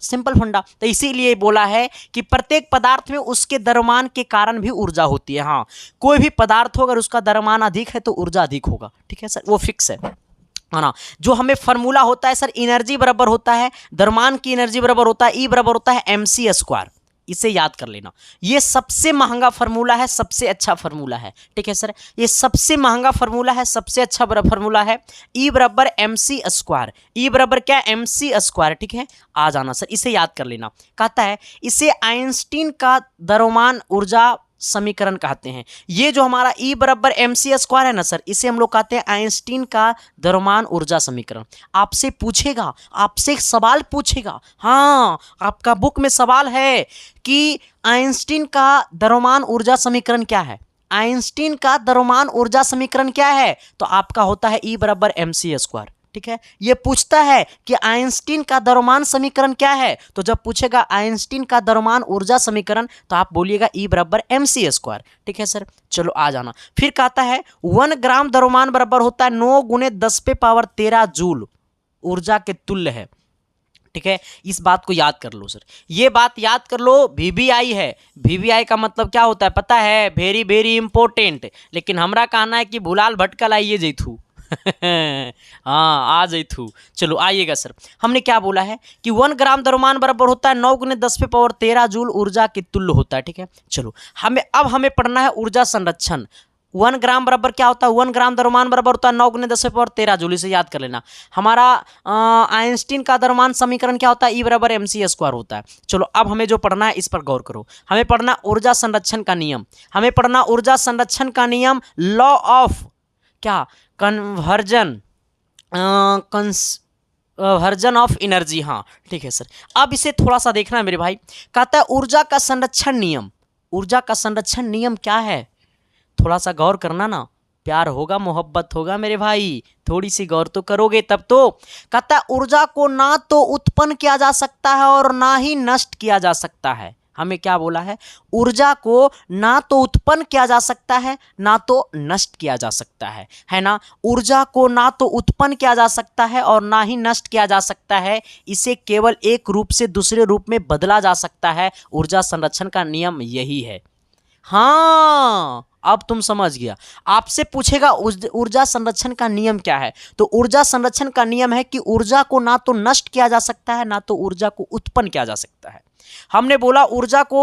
सिंपल फंडा। तो इसीलिए बोला है कि प्रत्येक पदार्थ में उसके द्रव्यमान के कारण भी ऊर्जा होती है। हाँ, कोई भी पदार्थ हो अगर उसका द्रव्यमान अधिक है तो ऊर्जा अधिक होगा, ठीक है सर, वो फिक्स है ना। जो हमें फार्मूला होता है सर, एनर्जी बराबर होता है, द्रव्यमान की एनर्जी बराबर होता है, ई बराबर होता है mc स्क्वायर। इसे याद कर लेना, ये सबसे महंगा फार्मूला है, सबसे अच्छा फार्मूला है, ठीक है सर, ये सबसे महंगा फार्मूला है, सबसे अच्छा फार्मूला है। ई बराबर mc स्क्वायर, ई बराबर क्या, mc स्क्वायर, ठीक है। आ जाना सर, इसे याद कर लेना। कहता है इसे आइंस्टीन का द्रव्यमान ऊर्जा समीकरण कहते हैं। ये जो हमारा E बराबर mc स्क्वायर है ना सर, इसे हम लोग कहते हैं आइंस्टीन का द्रव्यमान ऊर्जा समीकरण। आपसे पूछेगा, आपसे एक सवाल पूछेगा, हाँ आपका बुक में सवाल है कि आइंस्टीन का द्रव्यमान ऊर्जा समीकरण क्या है, आइंस्टीन का द्रव्यमान ऊर्जा समीकरण क्या है, तो आपका होता है E बराबर mc स्क्वायर, ठीक है। ये पूछता है कि आइंस्टीन का द्रव्यमान समीकरण क्या है, तो जब पूछेगा आइंस्टीन का द्रव्यमान ऊर्जा समीकरण तो आप बोलिएगा E बराबर mc स्क्वायर, ठीक है सर। चलो आ जाना, फिर कहता है 1 ग्राम द्रव्यमान बराबर होता है 9 × 10⁻13 जूल ऊर्जा के तुल्य है, ठीक है। इस बात को याद कर लो सर, ये बात याद कर लो, VVI है, VVI का मतलब क्या होता है पता है, वेरी वेरी इंपॉर्टेंट। लेकिन हमरा कहना है कि भुलाल भटकल आइए जैथू हाँ आ जैथू। चलो आइएगा सर, हमने क्या बोला है कि 1 ग्राम द्रव्यमान बराबर होता है 9 × 10⁻13 जूल ऊर्जा के तुल्य होता है, ठीक है। चलो हमें पढ़ना है ऊर्जा संरक्षण। 1 ग्राम बराबर क्या होता है, 1 ग्राम द्रव्यमान बराबर होता है 9 × 10⁻13 जूल, इसे याद कर लेना। हमारा आइंस्टीन का द्रव्यमान समीकरण क्या होता है, E बराबर mc स्क्वायर होता है। चलो अब हमें जो पढ़ना है इस पर गौर करो, हमें पढ़ना ऊर्जा संरक्षण का नियम, हमें पढ़ना ऊर्जा संरक्षण का नियम, लॉ ऑफ क्या, कन्वर्जन कन्वर्जन ऑफ एनर्जी, हाँ ठीक है सर। अब इसे थोड़ा सा देखना है मेरे भाई, कहता है ऊर्जा का संरक्षण नियम, ऊर्जा का संरक्षण नियम क्या है, थोड़ा सा गौर करना ना, प्यार होगा मोहब्बत होगा मेरे भाई, थोड़ी सी गौर तो करोगे तब तो। कहता है ऊर्जा को ना तो उत्पन्न किया जा सकता है और ना ही नष्ट किया जा सकता है। हमें क्या बोला है, ऊर्जा को ना तो उत्पन्न किया जा सकता है ना तो नष्ट किया जा सकता है ना। ऊर्जा को ना तो उत्पन्न किया जा सकता है और ना ही नष्ट किया जा सकता है, इसे केवल एक रूप से दूसरे रूप में बदला जा सकता है। ऊर्जा संरक्षण का नियम यही है। हाँ अब तुम समझ गया। आपसे पूछेगा ऊर्जा संरक्षण का नियम क्या है, तो ऊर्जा संरक्षण का नियम है कि ऊर्जा को ना तो नष्ट किया जा सकता है ना तो ऊर्जा को उत्पन्न किया जा सकता है। हमने बोला ऊर्जा को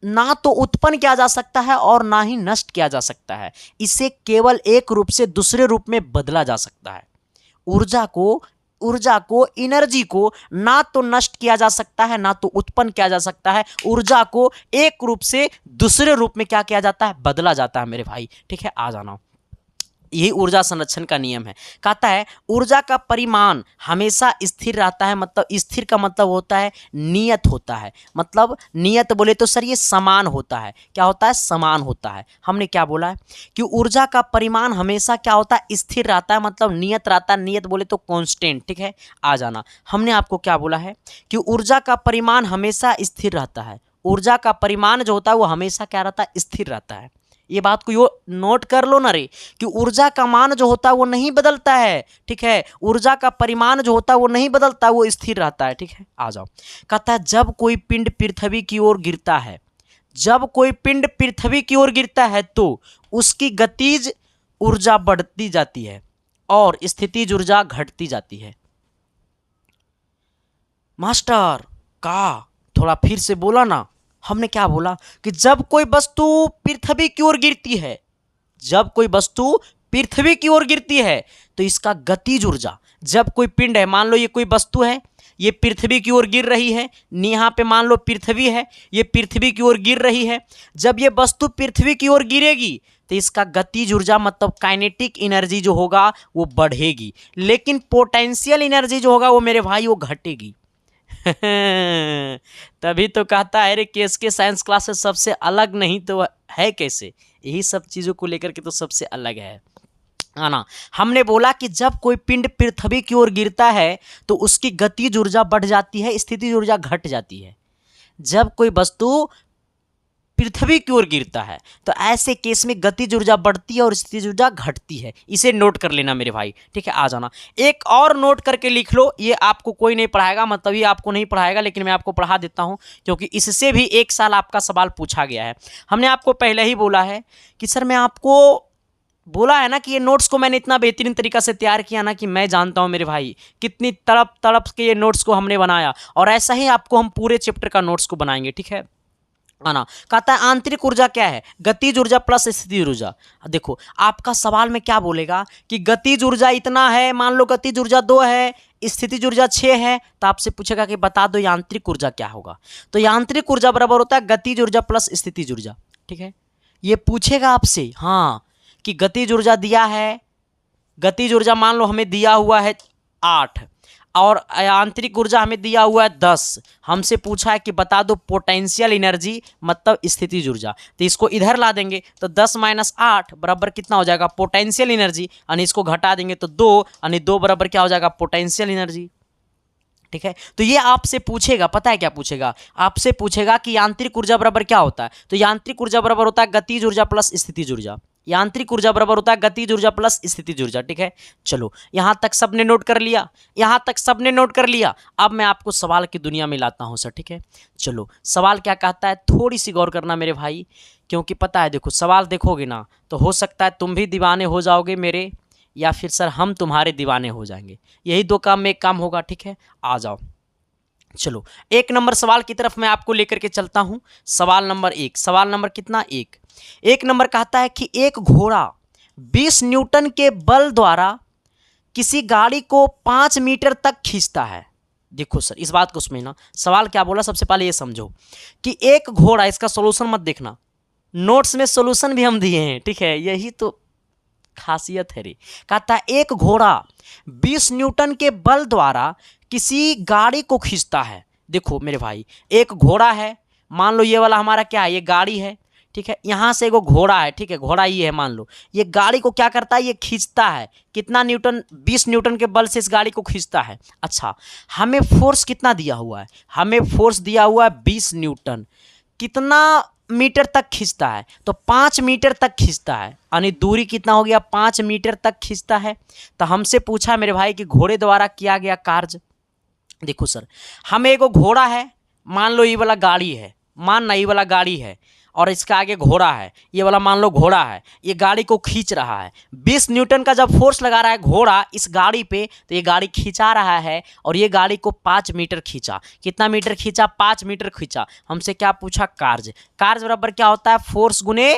ना तो उत्पन्न किया जा सकता है और ना ही नष्ट किया जा सकता है, इसे केवल एक रूप से दूसरे रूप में बदला जा सकता है। ऊर्जा को एनर्जी को ना तो नष्ट किया जा सकता है ना तो उत्पन्न किया जा सकता है, ऊर्जा को एक रूप से दूसरे रूप में क्या किया जाता है, बदला जाता है मेरे भाई, ठीक है। आ जाना, यही ऊर्जा संरक्षण का नियम है। कहता है ऊर्जा का परिमाण हमेशा स्थिर रहता है, मतलब स्थिर का मतलब होता है नियत होता है, मतलब नियत बोले तो सर ये समान होता है। क्या होता है, समान होता है। हमने क्या बोला है कि ऊर्जा का परिमाण हमेशा क्या होता है, स्थिर रहता है, मतलब नियत रहता है, नियत बोले तो कांस्टेंट, ठीक है। आ जाना, हमने आपको क्या बोला है कि ऊर्जा का परिमाण हमेशा स्थिर रहता है, ऊर्जा का परिमाण जो होता है वो हमेशा क्या रहता है, स्थिर रहता है। ये बात को यो नोट कर लो ना रे, कि ऊर्जा का मान जो होता है वो नहीं बदलता है, ठीक है। ऊर्जा का परिमाण जो होता है वो नहीं बदलता, वो स्थिर रहता है, ठीक है। आ जाओ, कहता है जब कोई पिंड पृथ्वी की ओर गिरता है, जब कोई पिंड पृथ्वी की ओर गिरता है तो उसकी गतिज ऊर्जा बढ़ती जाती है और स्थितिज ऊर्जा घटती जाती है। मास्टर का थोड़ा फिर से बोला ना, हमने क्या बोला कि जब कोई वस्तु पृथ्वी की ओर गिरती है, जब कोई वस्तु पृथ्वी की ओर गिरती है तो इसका गतिज ऊर्जा, जब कोई पिंड है, मान लो ये कोई वस्तु है, ये पृथ्वी की ओर गिर रही है, यहाँ पे मान लो पृथ्वी है, ये पृथ्वी की ओर गिर रही है, जब ये वस्तु पृथ्वी की ओर गिरेगी तो इसका गतिज ऊर्जा मतलब काइनेटिक एनर्जी जो होगा वो बढ़ेगी, लेकिन पोटेंशियल एनर्जी जो होगा वो मेरे भाई वो घटेगी। तभी तो कहता है रे केस के साइंस क्लासेस सबसे अलग नहीं तो है कैसे, यही सब चीज़ों को लेकर के तो सबसे अलग है। आना। हमने बोला कि जब कोई पिंड पृथ्वी की ओर गिरता है तो उसकी गतिज ऊर्जा बढ़ जाती है, स्थितिज ऊर्जा घट जाती है। जब कोई वस्तु पृथ्वी की ओर गिरता है तो ऐसे केस में गतिज ऊर्जा बढ़ती है और स्थितिज ऊर्जा घटती है। इसे नोट कर लेना मेरे भाई, ठीक है। आ जाना, एक और नोट करके लिख लो, ये आपको कोई नहीं पढ़ाएगा, मतलब ये आपको नहीं पढ़ाएगा, लेकिन मैं आपको पढ़ा देता हूं क्योंकि इससे भी एक साल आपका सवाल पूछा गया है। हमने आपको पहले ही बोला है कि सर मैं आपको बोला है ना कि ये नोट्स को मैंने इतना बेहतरीन तरीका से तैयार किया ना कि मैं जानता हूं मेरे भाई कितनी तड़प तड़प के ये नोट्स को हमने बनाया, और ऐसा ही आपको हम पूरे चैप्टर का नोट्स को बनाएंगे, ठीक है। आना, कहता है आंतरिक ऊर्जा क्या है? गतिज ऊर्जा प्लस स्थितिज ऊर्जा। देखो आपका सवाल में क्या बोलेगा कि गतिज ऊर्जा इतना है, मान लो गतिज ऊर्जा 2 है, स्थितिज ऊर्जा 6 है, तो आपसे पूछेगा कि बता दो यांत्रिक ऊर्जा क्या होगा। तो यांत्रिक ऊर्जा बराबर होता है गतिज ऊर्जा प्लस स्थितिज ऊर्जा, ठीक है। ये पूछेगा आपसे हाँ कि गतिज ऊर्जा दिया है, गतिज ऊर्जा मान लो हमें दिया हुआ है 8 और आंतरिक ऊर्जा हमें दिया हुआ है 10। हमसे पूछा है कि बता दो पोटेंशियल एनर्जी मतलब स्थितिज ऊर्जा, तो इसको इधर ला देंगे तो 10 माइनस 8 बराबर कितना हो जाएगा? पोटेंशियल एनर्जी, यानी इसको घटा देंगे तो 2, यानी 2 बराबर क्या हो जाएगा? पोटेंशियल एनर्जी, ठीक है। तो ये आपसे पूछेगा, पता है क्या पूछेगा? आपसे पूछेगा कि यांत्रिक ऊर्जा बराबर क्या होता है, तो यांत्रिक ऊर्जा बराबर होता है गतिज ऊर्जा प्लस स्थितिज ऊर्जा। यांत्रिक ऊर्जा बराबर होता है गतिज ऊर्जा प्लस स्थितिज ऊर्जा, ठीक है। चलो यहां तक सबने नोट कर लिया, यहां तक सबने नोट कर लिया। अब मैं आपको सवाल की दुनिया में लाता हूं सर, ठीक है। चलो सवाल क्या कहता है, थोड़ी सी गौर करना मेरे भाई, क्योंकि पता है देखो सवाल देखोगे ना तो हो सकता है तुम भी दीवाने हो जाओगे मेरे, या फिर सर हम तुम्हारे दीवाने हो जाएंगे। यही दो काम में एक काम होगा, ठीक है। आ जाओ, चलो 1 नंबर सवाल की तरफ मैं आपको लेकर के चलता हूं। सवाल नंबर 1, सवाल नंबर कितना? 1 नंबर कहता है कि एक घोड़ा 20 न्यूटन के बल द्वारा किसी गाड़ी को 5 मीटर तक खींचता है। देखो सर इस बात को समझना, सवाल क्या बोला सबसे पहले ये समझो कि एक घोड़ा, इसका सॉल्यूशन मत देखना, नोट्स में सॉल्यूशन भी हम दिए हैं, ठीक है। यही तो खासियत है रे। कहता है एक घोड़ा 20 न्यूटन के बल द्वारा किसी गाड़ी को खींचता है। देखो मेरे भाई एक घोड़ा है, मान लो ये वाला हमारा क्या है, ये गाड़ी है, ठीक है। यहां से एगो घोड़ा है, ठीक है, घोड़ा ये है, मान लो ये गाड़ी को क्या करता है, ये खींचता है। कितना न्यूटन? 20 न्यूटन के बल से इस गाड़ी को खींचता है। अच्छा हमें फोर्स कितना दिया हुआ है? हमें फोर्स दिया हुआ है 20 न्यूटन। कितना मीटर तक खींचता है? तो 5 मीटर तक खींचता है, यानी दूरी कितना हो गया? 5 मीटर तक खींचता है। तो हमसे पूछा मेरे भाई कि घोड़े द्वारा किया गया कार्य। देखो सर हमें एगो घोड़ा है, मान लो ये वाला गाड़ी है, मानना ये वाला गाड़ी है और इसका आगे घोड़ा है, ये वाला मान लो घोड़ा है, ये गाड़ी को खींच रहा है। 20 न्यूटन का जब फोर्स लगा रहा है घोड़ा इस गाड़ी पे तो ये गाड़ी खींचा रहा है, और ये गाड़ी को 5 मीटर खींचा। कितना मीटर खींचा? 5 मीटर खींचा। हमसे क्या पूछा? कार्य। कार्य बराबर क्या होता है? फोर्स गुने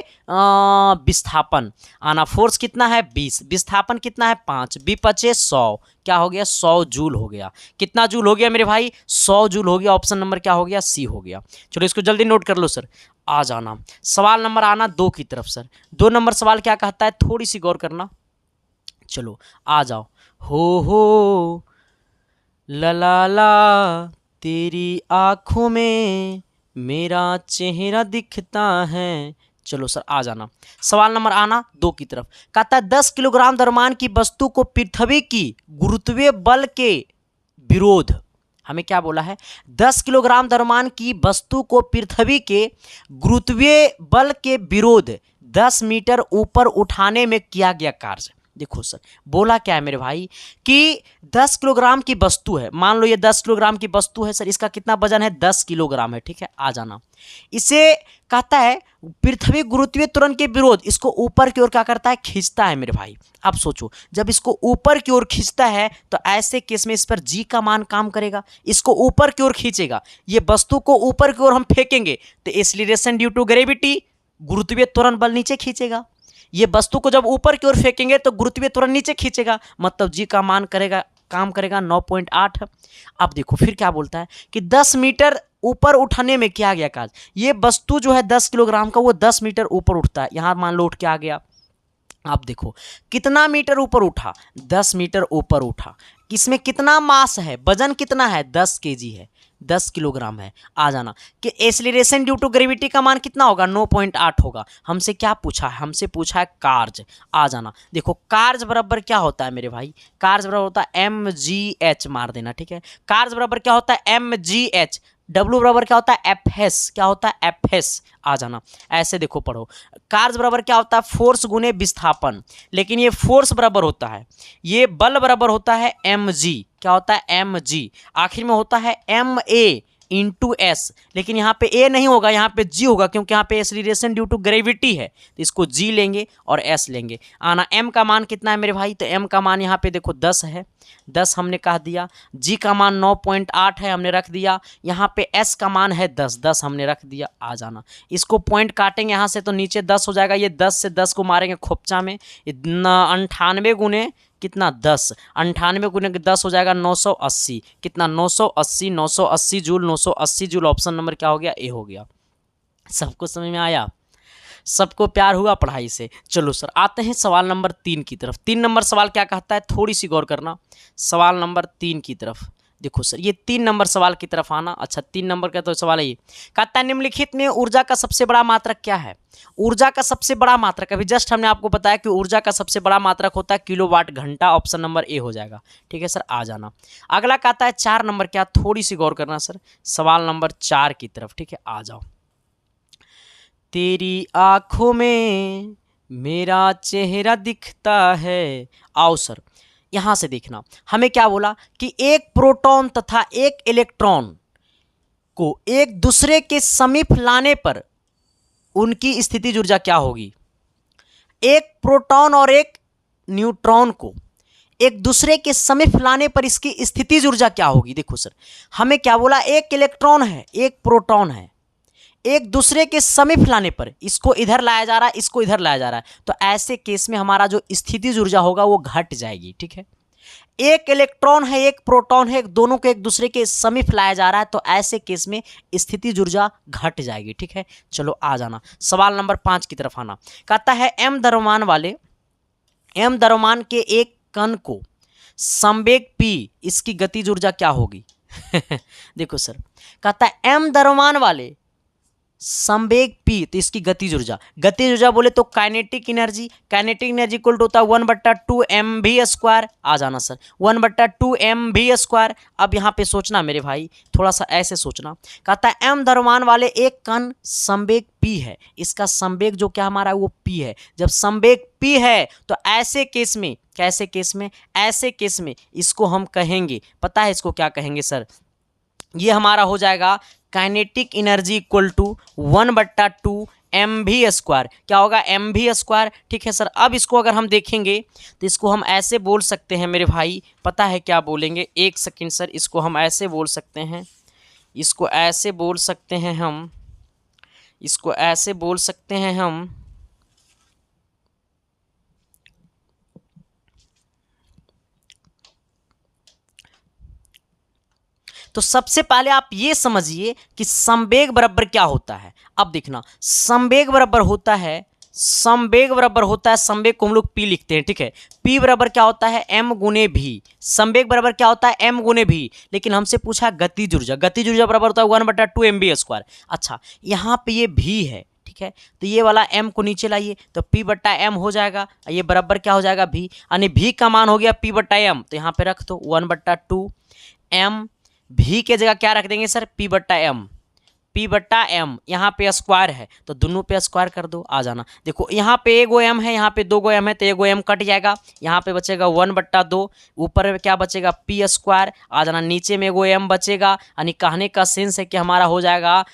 विस्थापन। आना, फोर्स कितना है? 20, विस्थापन कितना है? 5, 20 × 100 क्या हो गया? 100 जूल हो गया। कितना जूल हो गया मेरे भाई? 100 जूल हो गया। ऑप्शन नंबर क्या हो गया? सी हो गया। चलो इसको जल्दी नोट कर लो सर। आ जाना, सवाल नंबर आना 2 की तरफ सर। 2 नंबर सवाल क्या कहता है, थोड़ी सी गौर करना। चलो आ जाओ। हो ला ला तेरी आंखों में मेरा चेहरा दिखता है। चलो सर आ जाना, सवाल नंबर आना 2 की तरफ। कहता है 10 किलोग्राम द्रव्यमान की वस्तु को पृथ्वी की गुरुत्वीय बल के विरोध, हमें क्या बोला है? 10 किलोग्राम द्रव्यमान की वस्तु को पृथ्वी के गुरुत्वीय बल के विरोध 10 मीटर ऊपर उठाने में किया गया कार्य। देखो सर बोला क्या है मेरे भाई कि 10 किलोग्राम की वस्तु है, मान लो ये 10 किलोग्राम की वस्तु है सर, इसका कितना वजन है? 10 किलोग्राम है, ठीक है। आ जाना, इसे कहता है पृथ्वी गुरुत्वीय त्वरण के विरोध, इसको ऊपर की ओर क्या करता है? खींचता है मेरे भाई। अब सोचो जब इसको ऊपर की ओर खींचता है तो ऐसे केस में इस पर जी का मान काम करेगा, इसको ऊपर की ओर खींचेगा। ये वस्तु को ऊपर की ओर हम फेंकेंगे तो एक्सीलरेशन ड्यू टू ग्रेविटी, गुरुत्वीय त्वरण बल नीचे खींचेगा। ये वस्तु को जब ऊपर की ओर फेंकेंगे तो गुरुत्वीय त्वरण नीचे खींचेगा, मतलब जी का मान करेगा काम करेगा 9.8। अब देखो फिर क्या बोलता है कि 10 मीटर ऊपर उठाने में किया गया कार्य। ये वस्तु जो है 10 किलोग्राम का, वो 10 मीटर ऊपर उठता है। यहां मान लो उठ के आ गया। आप देखो कितना मीटर ऊपर उठा? 10 मीटर ऊपर उठा। इसमें कितना मास है? वजन कितना है? 10 kg है। 10 किलोग्राम है। आ जाना कि एक्सीलरेशन ड्यू टू ग्रेविटी का मान कितना होगा, 9.8 होगा। हमसे क्या पूछा है, हमसे पूछा है कार्ज। आ जाना, देखो कार्ज बराबर क्या होता है मेरे भाई, कार्ज बराबर होता है mgh, मार देना, ठीक है। कार्ज बराबर क्या होता है mgh। W बराबर क्या होता है Fs, क्या होता है Fs। आ जाना, ऐसे देखो पढ़ो, कार्ज बराबर क्या होता है फोर्स गुने विस्थापन, लेकिन ये फोर्स बराबर होता है, ये बल बराबर होता है mg, क्या होता है mg, आखिर में होता है ma इंटू एस, लेकिन यहाँ पे ए नहीं होगा, यहाँ पे जी होगा, क्योंकि यहाँ पे एक्सीलरेशन ड्यू टू ग्रेविटी है, तो इसको जी लेंगे और एस लेंगे। आना एम का मान कितना है मेरे भाई, तो एम का मान यहाँ पे देखो 10 है, 10 हमने कह दिया। जी का मान 9.8 है, हमने रख दिया। यहाँ पे एस का मान है 10, 10 हमने रख दिया। आ जाना, इसको पॉइंट काटेंगे यहाँ से तो नीचे 10 हो जाएगा, ये 10 से 10 को मारेंगे खोपचा में, 98 गुने कितना 10, 98 गुने 10 हो जाएगा 980, कितना 980, 980 जूल, 980 जूल। ऑप्शन नंबर क्या हो गया, ए हो गया। सबको समझ में आया, सबको प्यार हुआ पढ़ाई से। चलो सर आते हैं सवाल नंबर 3 की तरफ। 3 नंबर सवाल क्या कहता है, थोड़ी सी गौर करना। सवाल नंबर 3 की तरफ देखो सर, ये 3 नंबर सवाल की तरफ आना। अच्छा 3 नंबर का तो सवाल है ये, कहता है निम्नलिखित में ऊर्जा का सबसे बड़ा मात्रक क्या है। ऊर्जा का सबसे बड़ा मात्रक, अभी जस्ट हमने आपको बताया कि ऊर्जा का सबसे बड़ा मात्रक होता है किलोवाट घंटा। ऑप्शन नंबर ए हो जाएगा, ठीक है सर। आ जाना, अगला कहता है 4 नंबर, क्या, थोड़ी सी गौर करना सर, सवाल नंबर 4 की तरफ, ठीक है। आ जाओ, तेरी आंखों में मेरा चेहरा दिखता है। आओ सर, यहां से देखना, हमें क्या बोला कि एक प्रोटॉन तथा एक इलेक्ट्रॉन को एक दूसरे के समीप लाने पर उनकी स्थितिज ऊर्जा क्या होगी। एक प्रोटॉन और एक न्यूट्रॉन को एक दूसरे के समीप लाने पर इसकी स्थितिज ऊर्जा क्या होगी। देखो सर, हमें क्या बोला, एक इलेक्ट्रॉन है, एक प्रोटॉन है, एक दूसरे के समीप लाने पर इसको इधर लाया जा रहा है, इसको इधर लाया जा रहा है, तो ऐसे केस में हमारा जो स्थितिज ऊर्जा होगा वो घट जाएगी, ठीक है। एक इलेक्ट्रॉन है, एक प्रोटॉन है, दोनों को एक दूसरे के समीप लाया जा रहा है, तो ऐसे केस में स्थितिज ऊर्जा घट जाएगी, ठीक है। चलो आ जाना, सवाल नंबर 5 की तरफ आना। कहता है एम द्रव्यमान के एक कण को संवेग p, इसकी गतिज ऊर्जा क्या होगी। देखो सर, कहता है एम द्रव्यमान वाले संवेग p, तो इसकी गतिज ऊर्जा बोले तो काइनेटिक एनर्जी इक्वल टू होता है 1/2 mv²। आ जाना सर, 1/2 mv²। अब यहाँ पे सोचना मेरे भाई, थोड़ा सा ऐसे सोचना। कहता है एम द्रव्यमान वाले एक कण संवेग p है, इसका संवेग जो क्या हमारा है वो p है। जब संवेग p है तो ऐसे केस में, कैसे केस में, ऐसे केस में इसको हम कहेंगे, पता है इसको क्या कहेंगे सर, ये हमारा हो जाएगा kinetic energy equal to 1/2 mv²। क्या होगा, mv², ठीक है सर। अब इसको अगर हम देखेंगे तो इसको हम ऐसे बोल सकते हैं मेरे भाई, पता है क्या बोलेंगे, एक सेकेंड सर, इसको हम ऐसे बोल सकते हैं, इसको ऐसे बोल सकते हैं हम, इसको ऐसे बोल सकते हैं हम, तो सबसे पहले आप ये समझिए कि संवेग बराबर क्या होता है। अब देखना, संवेग बराबर होता है, संवेग को हम लोग p लिखते हैं, ठीक है। p बराबर क्या होता है, m गुने v। संवेग बराबर क्या होता है, m गुने v। लेकिन हमसे पूछा गतिज ऊर्जा बराबर होता है 1/2 mv²। अच्छा, यहाँ पे ये v है, ठीक है, तो ये वाला m को नीचे लाइए तो p/m हो जाएगा, ये बराबर क्या हो जाएगा v, यानी v का मान हो गया p/m, तो यहाँ पे रख दो 1/2 m, v के जगह क्या रख देंगे सर, p/m, यहाँ पे स्क्वायर है तो दोनों पे स्क्वायर कर दो। आ जाना, देखो यहाँ पे एगो m है, यहाँ पे 2 m है, तो एगो m कट जाएगा, यहाँ पे बचेगा 1/2, ऊपर में क्या बचेगा p²। आ जाना, नीचे में एगो m बचेगा, यानी कहने का सेंस है कि हमारा हो जाएगा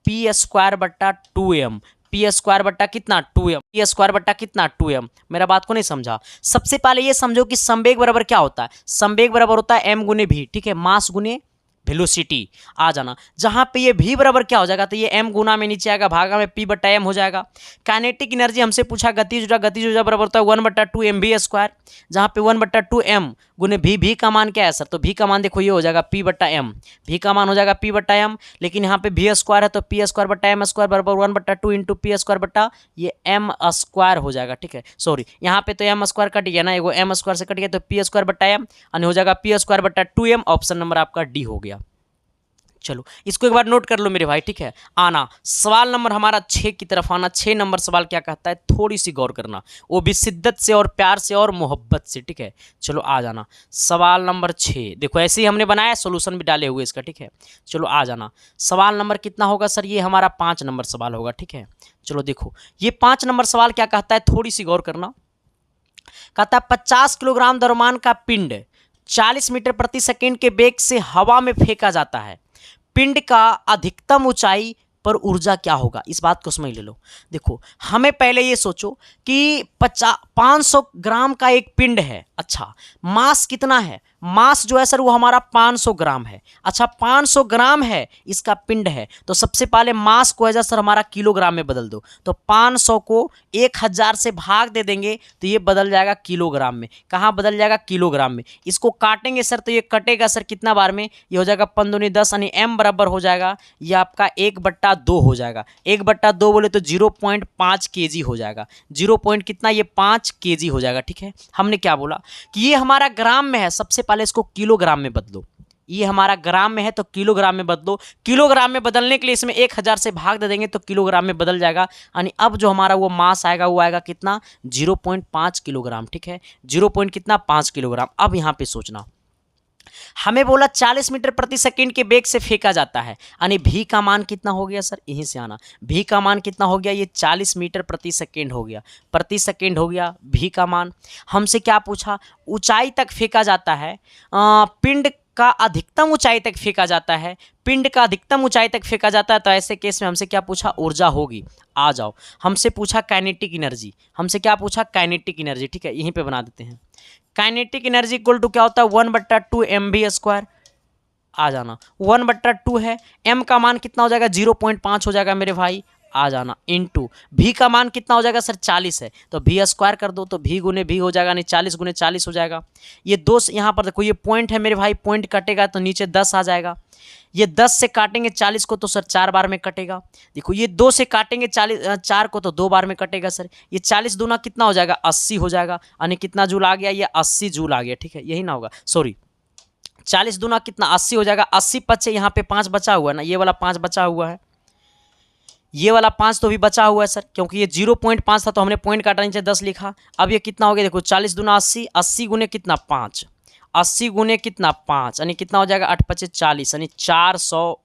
p²/2m, p² कितना 2m, p² कितना 2m। मेरा बात को नहीं समझा। सबसे पहले ये समझो कि संवेग बराबर क्या होता है, संवेग बराबर होता है m गुने v, ठीक है, मास गुने वेलोसिटी। आ जाना, जहां पे ये v बराबर क्या हो जाएगा, तो ये m गुना में नीचे आएगा, भागा में p/m हो जाएगा। काइनेटिक एनर्जी हमसे पूछा गतिज ऊर्जा बराबर होता है 1/2 mv², जहां पे 1/2 m गुने v का मान क्या है सर, तो v का मान देखो ये हो जाएगा p/m, v का मान हो जाएगा p/m, लेकिन यहाँ पे v² है तो p²/m² बराबर 1/2 इंटू p² ये m² हो जाएगा, ठीक है। सॉरी, यहाँ पे तो m² कट गया ना, एगो m² से कट गया, तो p²/m यानी हो जाएगा p²/2m। ऑप्शन नंबर आपका डी हो गया। चलो इसको एक बार नोट कर लो मेरे भाई, ठीक है। आना सवाल नंबर हमारा 6 की तरफ आना। 6 नंबर सवाल क्या कहता है, थोड़ी सी गौर करना, वो भी शिद्दत से और प्यार से और मोहब्बत से, ठीक है। चलो आ जाना सवाल नंबर 6। देखो ऐसे ही हमने बनाया, सोल्यूशन भी डाले हुए इसका, ठीक है। चलो आ जाना सवाल नंबर कितना होगा सर, ये हमारा 5 नंबर सवाल होगा, ठीक है। चलो देखो ये 5 नंबर सवाल क्या कहता है, थोड़ी सी गौर करना। कहता है 50 किलोग्राम द्रव्यमान का पिंड 40 मीटर प्रति सेकेंड के वेग से हवा में फेंका जाता है। पिंड का अधिकतम ऊंचाई पर ऊर्जा क्या होगा, इस बात को समझ ले लो। देखो हमें पहले ये सोचो कि 500 ग्राम का एक पिंड है। अच्छा मास कितना है, मास जो है सर वो हमारा 500 ग्राम है। अच्छा 500 ग्राम है इसका पिंड है, तो सबसे पहले मास को है सर हमारा किलोग्राम में बदल दो। तो 500 को 1000 से भाग दे देंगे तो ये बदल जाएगा किलोग्राम में। कहाँ बदल जाएगा, किलोग्राम में। इसको काटेंगे सर तो ये कटेगा सर कितना बार में, ये हो जाएगा 5 दूनी 10 यानी m बराबर हो जाएगा ये आपका 1/2 हो जाएगा। 1/2 बोले तो 0.5 kg हो जाएगा। 0 पॉइंट कितना, ये 5 kg हो जाएगा, ठीक है। हमने क्या बोला कि ये हमारा ग्राम में है, सबसे पहले इसको किलोग्राम में बदलो। ये हमारा ग्राम में है तो किलोग्राम में बदलो। किलोग्राम में बदलने के लिए इसमें 1000 से भाग दे देंगे तो किलोग्राम में बदल जाएगा। यानी अब जो हमारा वो मास आएगा वो आएगा कितना, 0.5 किलोग्राम, ठीक है। 0 पॉइंट कितना, 5 किलोग्राम। अब यहाँ पे सोचना, हमें बोला 40 मीटर प्रति सेकंड के वेग से फेंका जाता है, यानी भी का मान कितना हो गया सर, यहीं से आना। भी का मान कितना हो गया, ये 40 मीटर प्रति सेकंड हो गया, प्रति सेकंड हो गया भी का मान। हमसे क्या पूछा, ऊंचाई तक फेंका जाता है, पिंड का अधिकतम ऊंचाई तक फेंका जाता है। पिंड का अधिकतम ऊंचाई तक फेंका जाता है तो ऐसे केस में हमसे क्या पूछा, ऊर्जा होगी। आ जाओ हमसे पूछा काइनेटिक एनर्जी, हमसे क्या पूछा, काइनेटिक एनर्जी, ठीक है। यहीं पे बना देते हैं। काइनेटिक एनर्जी इक्वल टू क्या होता है, 1/2 mv²। आ जाना 1/2 है, m का मान कितना हो जाएगा, 0.5 हो जाएगा मेरे भाई। आ जाना इनटू भी का मान कितना हो जाएगा सर, 40 है तो v² कर दो तो v गुने v हो जाएगा, नहीं 40 गुने 40 हो जाएगा। ये 2 यहाँ पर देखो ये पॉइंट है मेरे भाई, पॉइंट कटेगा तो नीचे 10 आ जाएगा। ये 10 से काटेंगे 40 को तो सर 4 बार में कटेगा। देखो ये 2 से काटेंगे 4 को तो 2 बार में कटेगा सर। ये 40 दूना कितना हो जाएगा, 80 हो जाएगा। यानी कितना जूल आ गया, ये 80 जूल आ गया, ठीक है। यही ना होगा, सॉरी 40 दूना कितना 80 हो जाएगा। 80 बचे, यहाँ पे 5 बचा हुआ है ना, ये वाला 5 बचा हुआ है, ये वाला 5 तो भी बचा हुआ है सर, क्योंकि ये 0.5 था तो हमने पॉइंट काटा, नीचे 10 लिखा। अब ये कितना हो गया, देखो 40 दूना 80, 80 गुने कितना 5, 80 गुने कितना 5 यानी कितना हो जाएगा, 8 × 5 = 40 यानी 400,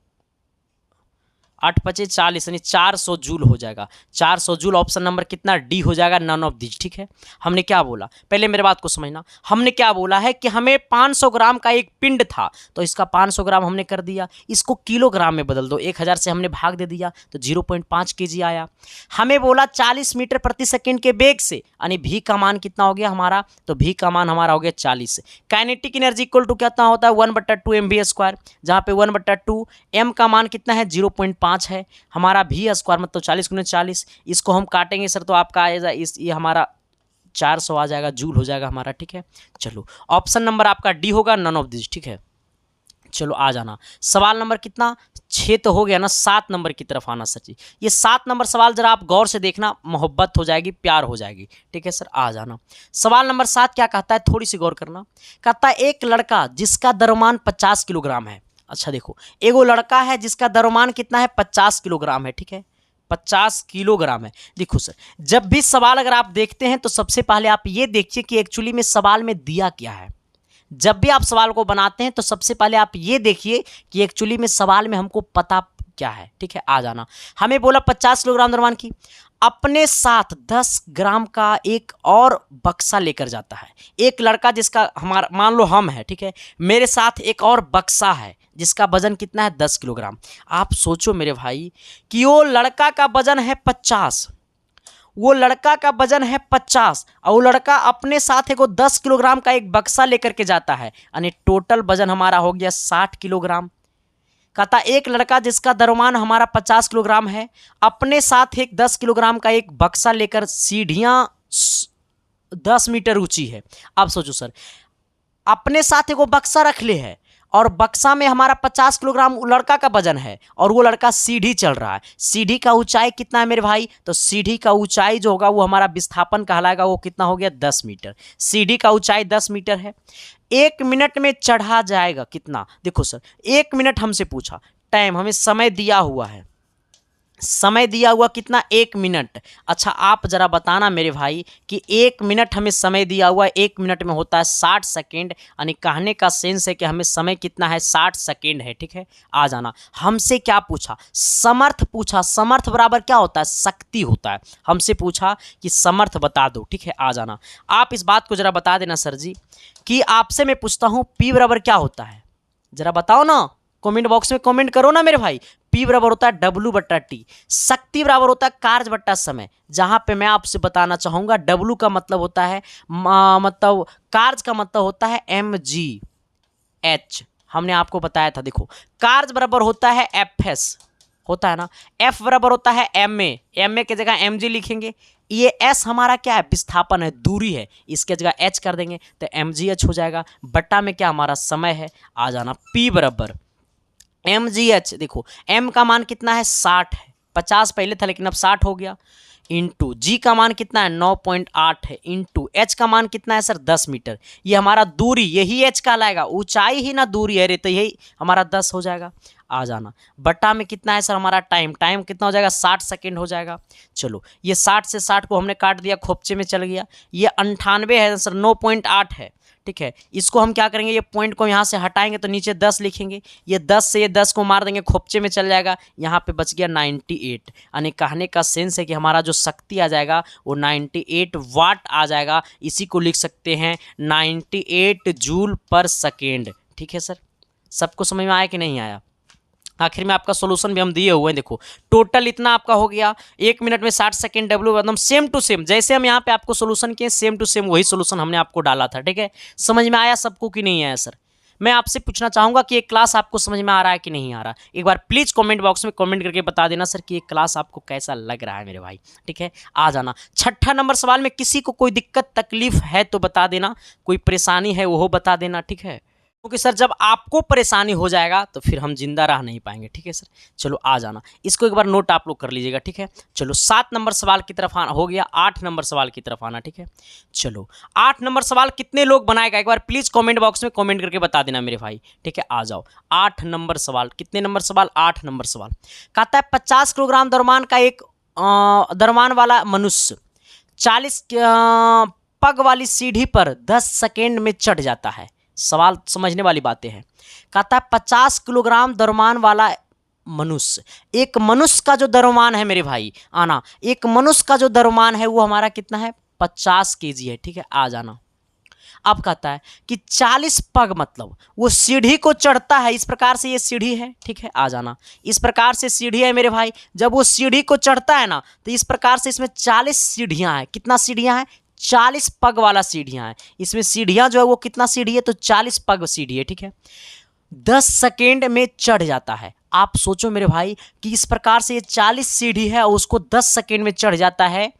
8 × 5 = 40 यानी 400 जूल हो जाएगा। 400 जूल ऑप्शन नंबर कितना, डी हो जाएगा, नन ऑफ दिस, ठीक है। हमने क्या बोला, पहले मेरे बात को समझना। हमने क्या बोला है कि हमें 500 ग्राम का एक पिंड था तो इसका 500 ग्राम हमने कर दिया, इसको किलोग्राम में बदल दो। 1000 से हमने भाग दे दिया तो 0.5 kg आया। हमें बोला 40 मीटर प्रति सेकेंड के वेग से, यानी भी का मान कितना हो गया हमारा, तो भी का मान हमारा हो गया 40। काइनेटिक एनर्जी इक्वल टू कितना होता है, 1/2 mv², जहाँ पे 1/2 m का मान कितना है, 0.5 है। हमारा v² मतलब 40 गुने 40, इसको हम काटेंगे सर तो आपका आएगा ये हमारा 400 आ जाएगा, जूल हो जाएगा हमारा, ठीक है। चलो ऑप्शन नंबर आपका डी होगा, नन ऑफ दिस, ठीक है। चलो आ जाना सवाल नंबर कितना, 6 तो हो गया ना, 7 नंबर की तरफ आना सर जी। ये 7 नंबर सवाल जरा आप गौर से देखना, मोहब्बत हो जाएगी, प्यार हो जाएगी, ठीक है सर। आ जाना सवाल नंबर 7 क्या कहता है, थोड़ी सी गौर करना। कहता है एक लड़का जिसका द्रव्यमान 50 किलोग्राम है। अच्छा देखो एगो लड़का है जिसका द्रव्यमान कितना है, 50 किलोग्राम है, ठीक है। 50 किलोग्राम है। देखो सर जब भी सवाल अगर आप देखते हैं तो सबसे पहले आप ये देखिए कि एक्चुअली में सवाल में दिया क्या है। जब भी आप सवाल को बनाते हैं तो सबसे पहले आप ये देखिए कि एक्चुअली में सवाल में हमको पता क्या है, ठीक है। आ जाना हमें बोला 50 किलोग्राम द्रव्यमान की, अपने साथ 10 ग्राम का एक और बक्सा लेकर जाता है। एक लड़का जिसका हमारा मान लो हम है, ठीक है, मेरे साथ एक और बक्सा है जिसका वजन कितना है, 10 किलोग्राम। आप सोचो मेरे भाई कि वो लड़का का वजन है 50, वो लड़का का वजन है 50 और वो लड़का अपने साथ एक 10 किलोग्राम का एक बक्सा लेकर के जाता है, यानी टोटल वजन हमारा हो गया 60 किलोग्राम। कहता एक लड़का जिसका द्रव्यमान हमारा 50 किलोग्राम है, अपने साथ एक 10 किलोग्राम का एक बक्सा लेकर सीढ़ियां 10 मीटर ऊंची है। अब सोचो सर अपने साथ एक वो बक्सा रख ले है और बक्सा में हमारा 50 किलोग्राम लड़का का वजन है और वो लड़का सीढ़ी चल रहा है। सीढ़ी का ऊंचाई कितना है मेरे भाई, तो सीढ़ी का ऊंचाई जो होगा वो हमारा विस्थापन कहलाएगा, वो कितना हो गया 10 मीटर। सीढ़ी का ऊंचाई 10 मीटर है। 1 मिनट में चढ़ा जाएगा कितना, देखो सर 1 मिनट हमसे पूछा टाइम, हमें समय दिया हुआ है, समय दिया हुआ कितना, 1 मिनट। अच्छा आप जरा बताना मेरे भाई कि 1 मिनट हमें समय दिया हुआ है, 1 मिनट में होता है 60 सेकेंड, यानी कहने का सेंस है कि हमें समय कितना है, 60 सेकेंड है। ठीक है, आ जाना। हमसे क्या पूछा, समर्थ पूछा। समर्थ बराबर क्या होता है, शक्ति होता है। हमसे पूछा कि समर्थ बता दो। ठीक है, आ जाना। आप इस बात को जरा बता देना सर जी कि आपसे मैं पूछता हूँ पी बराबर क्या होता है, जरा बताओ ना, कमेंट बॉक्स में कमेंट करो ना मेरे भाई। पी बराबर होता है डब्ल्यू बट्टा टी। शक्ति बराबर होता है कार्य बट्टा समय। जहां पे मैं आपसे बताना चाहूंगा डब्ल्यू का मतलब होता है मतलब कार्य का मतलब होता है mg h। हमने आपको बताया था, देखो कार्य बराबर होता है fs, होता है ना। f बराबर होता है ma की जगह mg लिखेंगे। ये s हमारा क्या है, विस्थापन है, दूरी है, इसके जगह h कर देंगे तो mgh हो जाएगा। बट्टा में क्या हमारा समय है, आ जाना। p बराबर mgh, देखो m का मान कितना है, 60 है, 50 पहले था लेकिन अब 60 हो गया। इंटू जी का मान कितना है, 9.8 है। इंटू एच का मान कितना है सर, 10 मीटर। ये हमारा दूरी, यही एच कहलाएगा, ऊंचाई ही ना दूरी है रे, तो यही हमारा 10 हो जाएगा। आ जाना। बट्टा में कितना है सर हमारा टाइम, टाइम कितना हो जाएगा, 60 सेकेंड हो जाएगा। चलो ये 60 से 60 को हमने काट दिया, खोपचे में चल गया। ये 98 है सर, 9.8 है। ठीक है, इसको हम क्या करेंगे, ये पॉइंट को यहाँ से हटाएंगे तो नीचे 10 लिखेंगे। ये 10 से ये 10 को मार देंगे, खोपचे में चल जाएगा, यहाँ पे बच गया 98। यानी कहने का सेंस है कि हमारा जो शक्ति आ जाएगा वो 98 वाट आ जाएगा। इसी को लिख सकते हैं 98 जूल पर सेकेंड। ठीक है सर, सबको समझ में आया कि नहीं आया। आखिर में आपका सोल्यूशन भी हम दिए हुए हैं, देखो टोटल इतना आपका हो गया, 1 मिनट में 60 सेकेंड डब्ल्यू, एकदम सेम टू सेम जैसे हम यहाँ पे आपको सोल्यूशन किए, सेम टू सेम वही सोल्यूशन हमने आपको डाला था। ठीक है, समझ में आया सबको कि नहीं आया सर। मैं आपसे पूछना चाहूंगा कि ये क्लास आपको समझ में आ रहा है कि नहीं आ रहा, एक बार प्लीज कमेंट बॉक्स में कमेंट करके बता देना सर कि ये क्लास आपको कैसा लग रहा है मेरे भाई। ठीक है, आ जाना। 6ठा नंबर सवाल में किसी को कोई दिक्कत तकलीफ है तो बता देना, कोई परेशानी है वो बता देना। ठीक है, क्योंकि सर जब आपको परेशानी हो जाएगा तो फिर हम जिंदा रह नहीं पाएंगे। ठीक है सर, चलो आ जाना, इसको एक बार नोट आप लोग कर लीजिएगा। ठीक है, चलो 7 नंबर सवाल की तरफ आना हो गया, 8 नंबर सवाल की तरफ आना। ठीक है, चलो 8 नंबर सवाल कितने लोग बनाएगा, एक बार प्लीज कमेंट बॉक्स में कमेंट करके बता देना मेरे भाई। ठीक है, आ जाओ। 8 नंबर सवाल, कितने नंबर सवाल, 8 नंबर सवाल। कहता है 50 किलोग्राम द्रव्यमान का एक द्रव्यमान वाला मनुष्य 40 पग वाली सीढ़ी पर 10 सेकेंड में चढ़ जाता है। सवाल समझने वाली बातें हैं। कहता है 50 किलोग्राम द्रव्यमान वाला मनुष्य, एक मनुष्य का जो द्रव्यमान है मेरे भाई, आना, एक मनुष्य का जो द्रव्यमान है वो हमारा कितना है, 50 केजी है। ठीक है, आ जाना। अब कहता है कि 40 पग मतलब वो सीढ़ी को चढ़ता है, इस प्रकार से ये सीढ़ी है। ठीक है, आ जाना। इस प्रकार से सीढ़ी है मेरे भाई, जब वो सीढ़ी को चढ़ता है ना तो इस प्रकार से इसमें 40 सीढ़ियां हैं। कितना सीढ़ियां हैं, 40 पग वाला सीढ़ियां है। इसमें सीढ़ियां जो है वो कितना सीढ़ी है, तो 40 पग सीढ़ी है। ठीक है, 10 सेकेंड में चढ़ जाता है। आप सोचो मेरे भाई कि इस प्रकार से ये 40 सीढ़ी है और उसको 10 सेकेंड में चढ़ जाता है,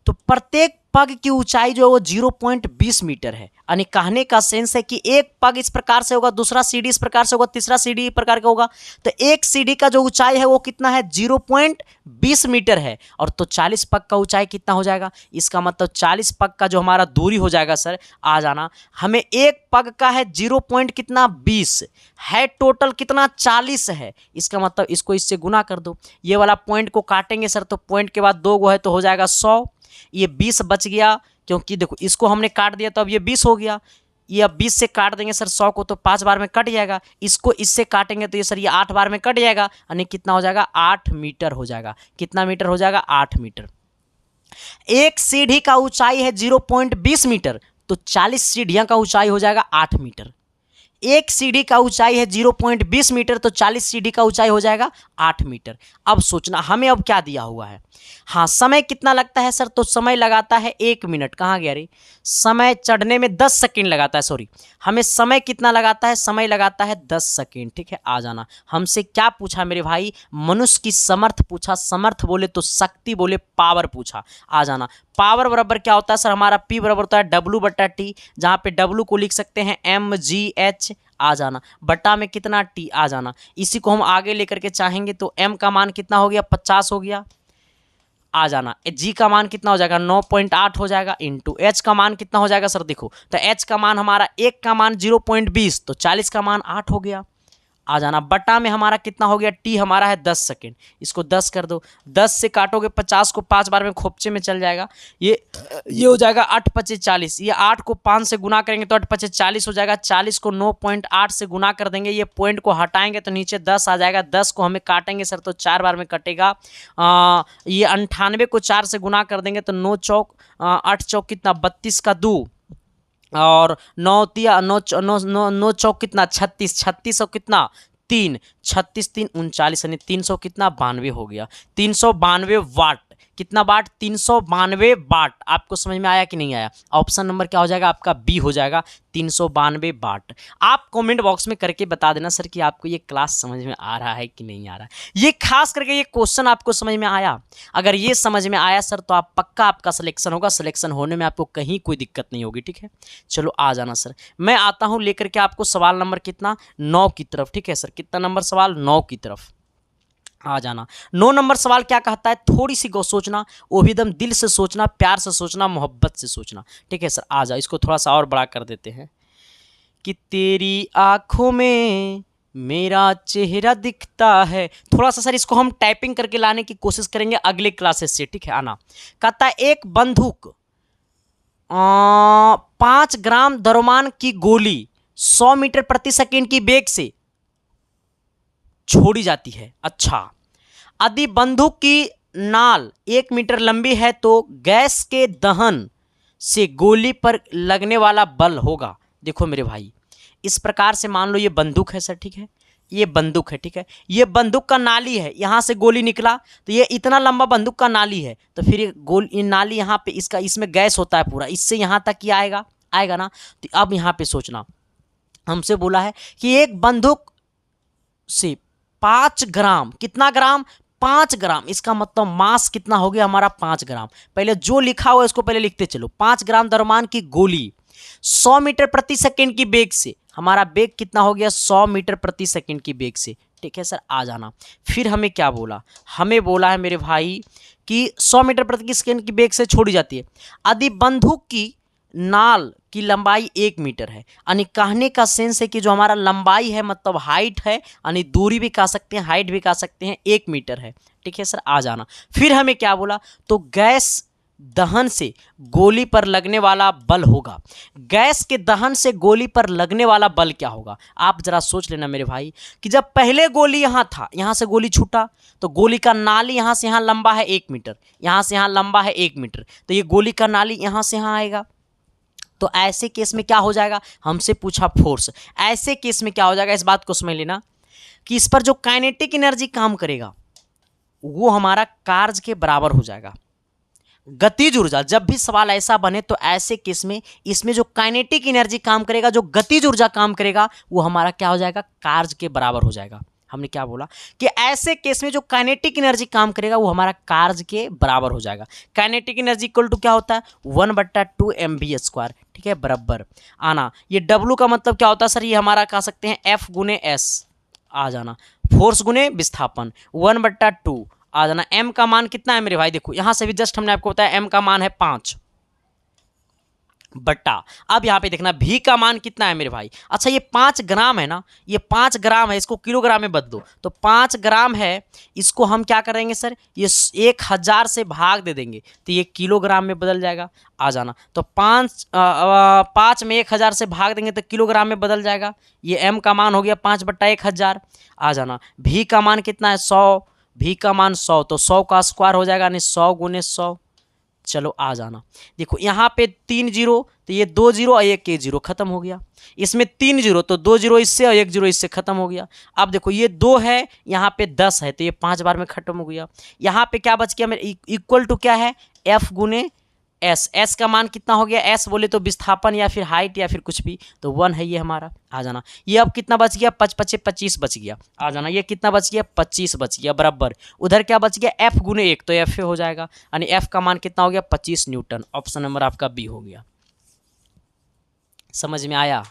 तो प्रत्येक पग की ऊंचाई जो है वो 0.20 मीटर है। यानी कहने का सेंस है कि एक पग इस प्रकार से होगा, दूसरा सीढ़ी इस प्रकार से होगा, तीसरा सीढ़ी इस प्रकार का होगा, तो एक सीढ़ी का जो ऊंचाई है वो कितना है, 0.20 मीटर है। और तो 40 पग का ऊंचाई कितना हो जाएगा, इसका मतलब 40 पग का जो हमारा दूरी हो जाएगा सर, आ जाना, हमें एक पग का है 0.20 है, टोटल कितना 40 है। इसका मतलब इसको इससे गुना कर दो, ये वाला पॉइंट को काटेंगे सर तो पॉइंट के बाद 2 गो है तो हो जाएगा 100। ये 20 बच गया, क्योंकि देखो इसको हमने काट दिया तो अब ये 20 हो गया। ये अब 20 से काट देंगे सर 100 को तो 5 बार में कट जाएगा। इसको इससे काटेंगे तो ये सर ये 8 बार में कट जाएगा, यानी कितना हो जाएगा, 8 मीटर हो जाएगा। कितना मीटर हो जाएगा, 8 मीटर। एक सीढ़ी का ऊंचाई है 0.20 मीटर, तो 40 सीढ़ियां का ऊंचाई हो जाएगा 8 मीटर। एक सीढ़ी का ऊंचाई है 0.20 मीटर, तो 40 सीढ़ी का ऊंचाई हो जाएगा 8 मीटर। अब सोचना हमें अब क्या दिया हुआ है, हाँ समय कितना लगता है सर, तो समय लगाता है 1 मिनट। कहाँ गया रे, समय चढ़ने में 10 सेकेंड लगाता है, सॉरी हमें समय कितना लगाता है, समय लगाता है 10 सेकेंड। ठीक है, आ जाना। हमसे क्या पूछा मेरे भाई, मनुष्य की समर्थ पूछा, समर्थ बोले तो शक्ति बोले, पावर पूछा। आ जाना। पावर बराबर क्या होता है सर, हमारा पी बराबर होता है डब्ल्यू बट्टा टी, जहाँ पे डब्ल्यू को लिख सकते हैं mgh। आ जाना। बट्टा में कितना, टी। आ जाना। इसी को हम आगे लेकर के चाहेंगे तो m का मान कितना हो गया, 50 हो गया। आ जाना। g का मान कितना हो जाएगा, 9.8 हो जाएगा। इंटू h का मान कितना हो जाएगा सर, देखो तो h का मान हमारा 1 का मान 0.20, तो 40 का मान 8 हो गया। आ जाना। बटा में हमारा कितना हो गया, टी हमारा है 10 सेकेंड, इसको 10 कर दो, 10 से काटोगे 50 को 5 बार में खोपचे में चल जाएगा, ये हो जाएगा 8 पचे 40, ये 8 को 5 से गुना करेंगे तो 8 पचे 40 हो जाएगा, 40 को 9.8 से गुना कर देंगे, ये पॉइंट को हटाएंगे तो नीचे 10 आ जाएगा, 10 को हमें काटेंगे सर तो 4 बार में कटेगा, ये 98 को 4 से गुना कर देंगे तो 9 चौक 8 चौक कितना 32 का 2 और 9 तिया 9 चौक कितना 36, 36 और कितना 3, 36 3 39 यानी 300 कितना 92 हो गया, 392 वाट। कितना वाट, 392 वाट। आपको समझ में आया कि नहीं आया? ऑप्शन नंबर क्या हो जाएगा आपका, बी हो जाएगा, 392 वाट। आप कमेंट बॉक्स में करके बता देना सर कि आपको ये क्लास समझ में आ रहा है कि नहीं आ रहा है, ये खास करके ये क्वेश्चन आपको समझ में आया। अगर ये समझ में आया सर तो आप पक्का आपका सिलेक्शन होगा, सिलेक्शन होने में आपको कहीं कोई दिक्कत नहीं होगी, ठीक है। चलो आ जाना सर, मैं आता हूँ लेकर के आपको सवाल नंबर कितना 9 की तरफ, ठीक है सर। कितना नंबर सवाल, 9 की तरफ आ जाना। 9 नंबर सवाल क्या कहता है, थोड़ी सी गौ सोचना, वो भी एकदम दिल से सोचना, प्यार से सोचना, मोहब्बत से सोचना, ठीक है सर। आ जाओ, इसको थोड़ा सा और बड़ा कर देते हैं कि तेरी आंखों में मेरा चेहरा दिखता है। थोड़ा सा सर इसको हम टाइपिंग करके लाने की कोशिश करेंगे अगले क्लासेस से, ठीक है। आना कहता है एक बंदूक 5 ग्राम द्रव्यमान की गोली 100 मीटर प्रति सेकेंड की वेग से छोड़ी जाती है। अच्छा, यदि बंदूक की नाल 1 मीटर लंबी है तो गैस के दहन से गोली पर लगने वाला बल होगा। देखो मेरे भाई, इस प्रकार से मान लो ये बंदूक है सर, ठीक है, ये बंदूक है, ठीक है, ये बंदूक का नाली है, यहाँ से गोली निकला तो ये इतना लंबा बंदूक का नाली है, तो फिर ये नाली यहाँ पे इसका इसमें गैस होता है पूरा, इससे यहाँ तक ही आएगा ना। तो अब यहाँ पे सोचना, हमसे बोला है कि एक बंदूक से 5 ग्राम, कितना ग्राम, 5 ग्राम, इसका मतलब मास कितना हो गया हमारा 5 ग्राम। पहले जो लिखा हुआ है इसको पहले लिखते चलो। 5 ग्राम द्रव्यमान की गोली 100 मीटर प्रति सेकंड की वेग से, हमारा वेग कितना हो गया 100 मीटर प्रति सेकंड की वेग से, ठीक है सर। आ जाना, फिर हमें क्या बोला, हमें बोला है मेरे भाई कि 100 मीटर प्रति सेकंड की वेग से छोड़ी जाती है यदि बंदूक की नाल की लंबाई 1 मीटर है। यानी कहने का सेंस है कि जो हमारा लंबाई है मतलब हाइट है, यानी दूरी भी कह सकते हैं, हाइट भी कह सकते हैं, 1 मीटर है, ठीक है सर। आ जाना, फिर हमें क्या बोला, तो गैस दहन से गोली पर लगने वाला बल होगा। गैस के दहन से गोली पर लगने वाला बल क्या होगा, आप जरा सोच लेना मेरे भाई कि जब पहले गोली यहाँ था, यहाँ से गोली छूटा तो गोली का नाली यहाँ से यहाँ लंबा है 1 मीटर, यहाँ से यहाँ लंबा है 1 मीटर, तो ये गोली का नाली यहाँ से यहाँ आएगा। तो ऐसे केस में क्या हो जाएगा, हमसे पूछा फोर्स, ऐसे केस में क्या हो जाएगा, इस बात को समझ लेना कि इस पर जो काइनेटिक एनर्जी काम करेगा वो हमारा कार्य के बराबर हो जाएगा। गतिज ऊर्जा, जब भी सवाल ऐसा बने तो ऐसे केस में इसमें जो काइनेटिक एनर्जी काम करेगा, जो गतिज ऊर्जा काम करेगा, वो हमारा क्या हो जाएगा, कार्य के बराबर हो जाएगा। हमने क्या बोला कि ऐसे केस में जो काइनेटिक एनर्जी काम करेगा वो हमारा कार्य के बराबर हो जाएगा। काइनेटिक एनर्जी इक्वल टू क्या होता है 1/2 mv², ठीक है, बराबर। आना, ये W का मतलब क्या होता है सर, ये हमारा कह सकते हैं F गुने S। आ जाना, फोर्स गुने विस्थापन 1/2। आ जाना, M का मान कितना है मेरे भाई, देखो यहाँ से भी जस्ट हमने आपको बताया M का मान है 5 बट्टा, अब यहाँ पे देखना V का मान कितना है मेरे भाई। अच्छा, ये 5 ग्राम है ना, ये 5 ग्राम है, इसको किलोग्राम में बदलो तो 5 ग्राम है, इसको हम क्या करेंगे सर, ये 1000 से भाग दे देंगे तो ये किलोग्राम में बदल जाएगा। आ जाना, तो 5 में 1000 से भाग देंगे तो किलोग्राम में बदल जाएगा। ये M का मान हो गया 5/1000। आ जाना, V का मान कितना है 100, V का मान 100, तो 100 का स्क्वायर हो जाएगा, यानी 100 गुने 100। चलो आ जाना, देखो यहाँ पे 3 जीरो, तो ये 2 जीरो और 1 जीरो खत्म हो गया। इसमें 3 जीरो, तो 2 जीरो इससे और 1 जीरो इससे खत्म हो गया। अब देखो ये 2 है, यहाँ पे 10 है, तो ये 5 बार में खत्म हो गया। यहाँ पे क्या बच गया मेरे, इक्वल टू क्या है F गुने S। S का मान कितना हो गया, S बोले तो विस्थापन या फिर हाइट या फिर कुछ भी, तो 1 है ये हमारा। आ जाना, ये अब कितना बच गया, 5×5 = 25 बच गया। आ जाना, ये कितना बच गया, 25 बच गया, बराबर। उधर क्या बच गया, F गुने 1, तो F हो जाएगा, यानी F का मान कितना हो गया 25 न्यूटन। ऑप्शन नंबर आपका बी हो गया। समझ में आया,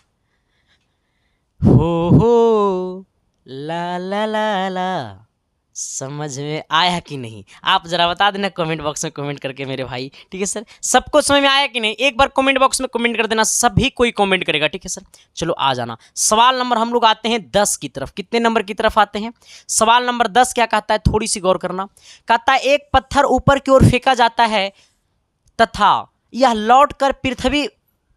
हो ला ला ला ला, समझ में आया कि नहीं? आप जरा बता देना कमेंट बॉक्स में कमेंट करके मेरे भाई, ठीक है सर। सबको समझ में आया कि नहीं? एक बार कमेंट बॉक्स में कमेंट कर देना, सभी कोई कमेंट करेगा, ठीक है सर। चलो आ जाना, सवाल नंबर हम लोग आते हैं 10 की तरफ। कितने नंबर की तरफ आते हैं? सवाल नंबर 10 क्या कहता है, थोड़ी सी गौर करना। कहता है एक पत्थर ऊपर की ओर फेंका जाता है तथा यह लौट कर पृथ्वी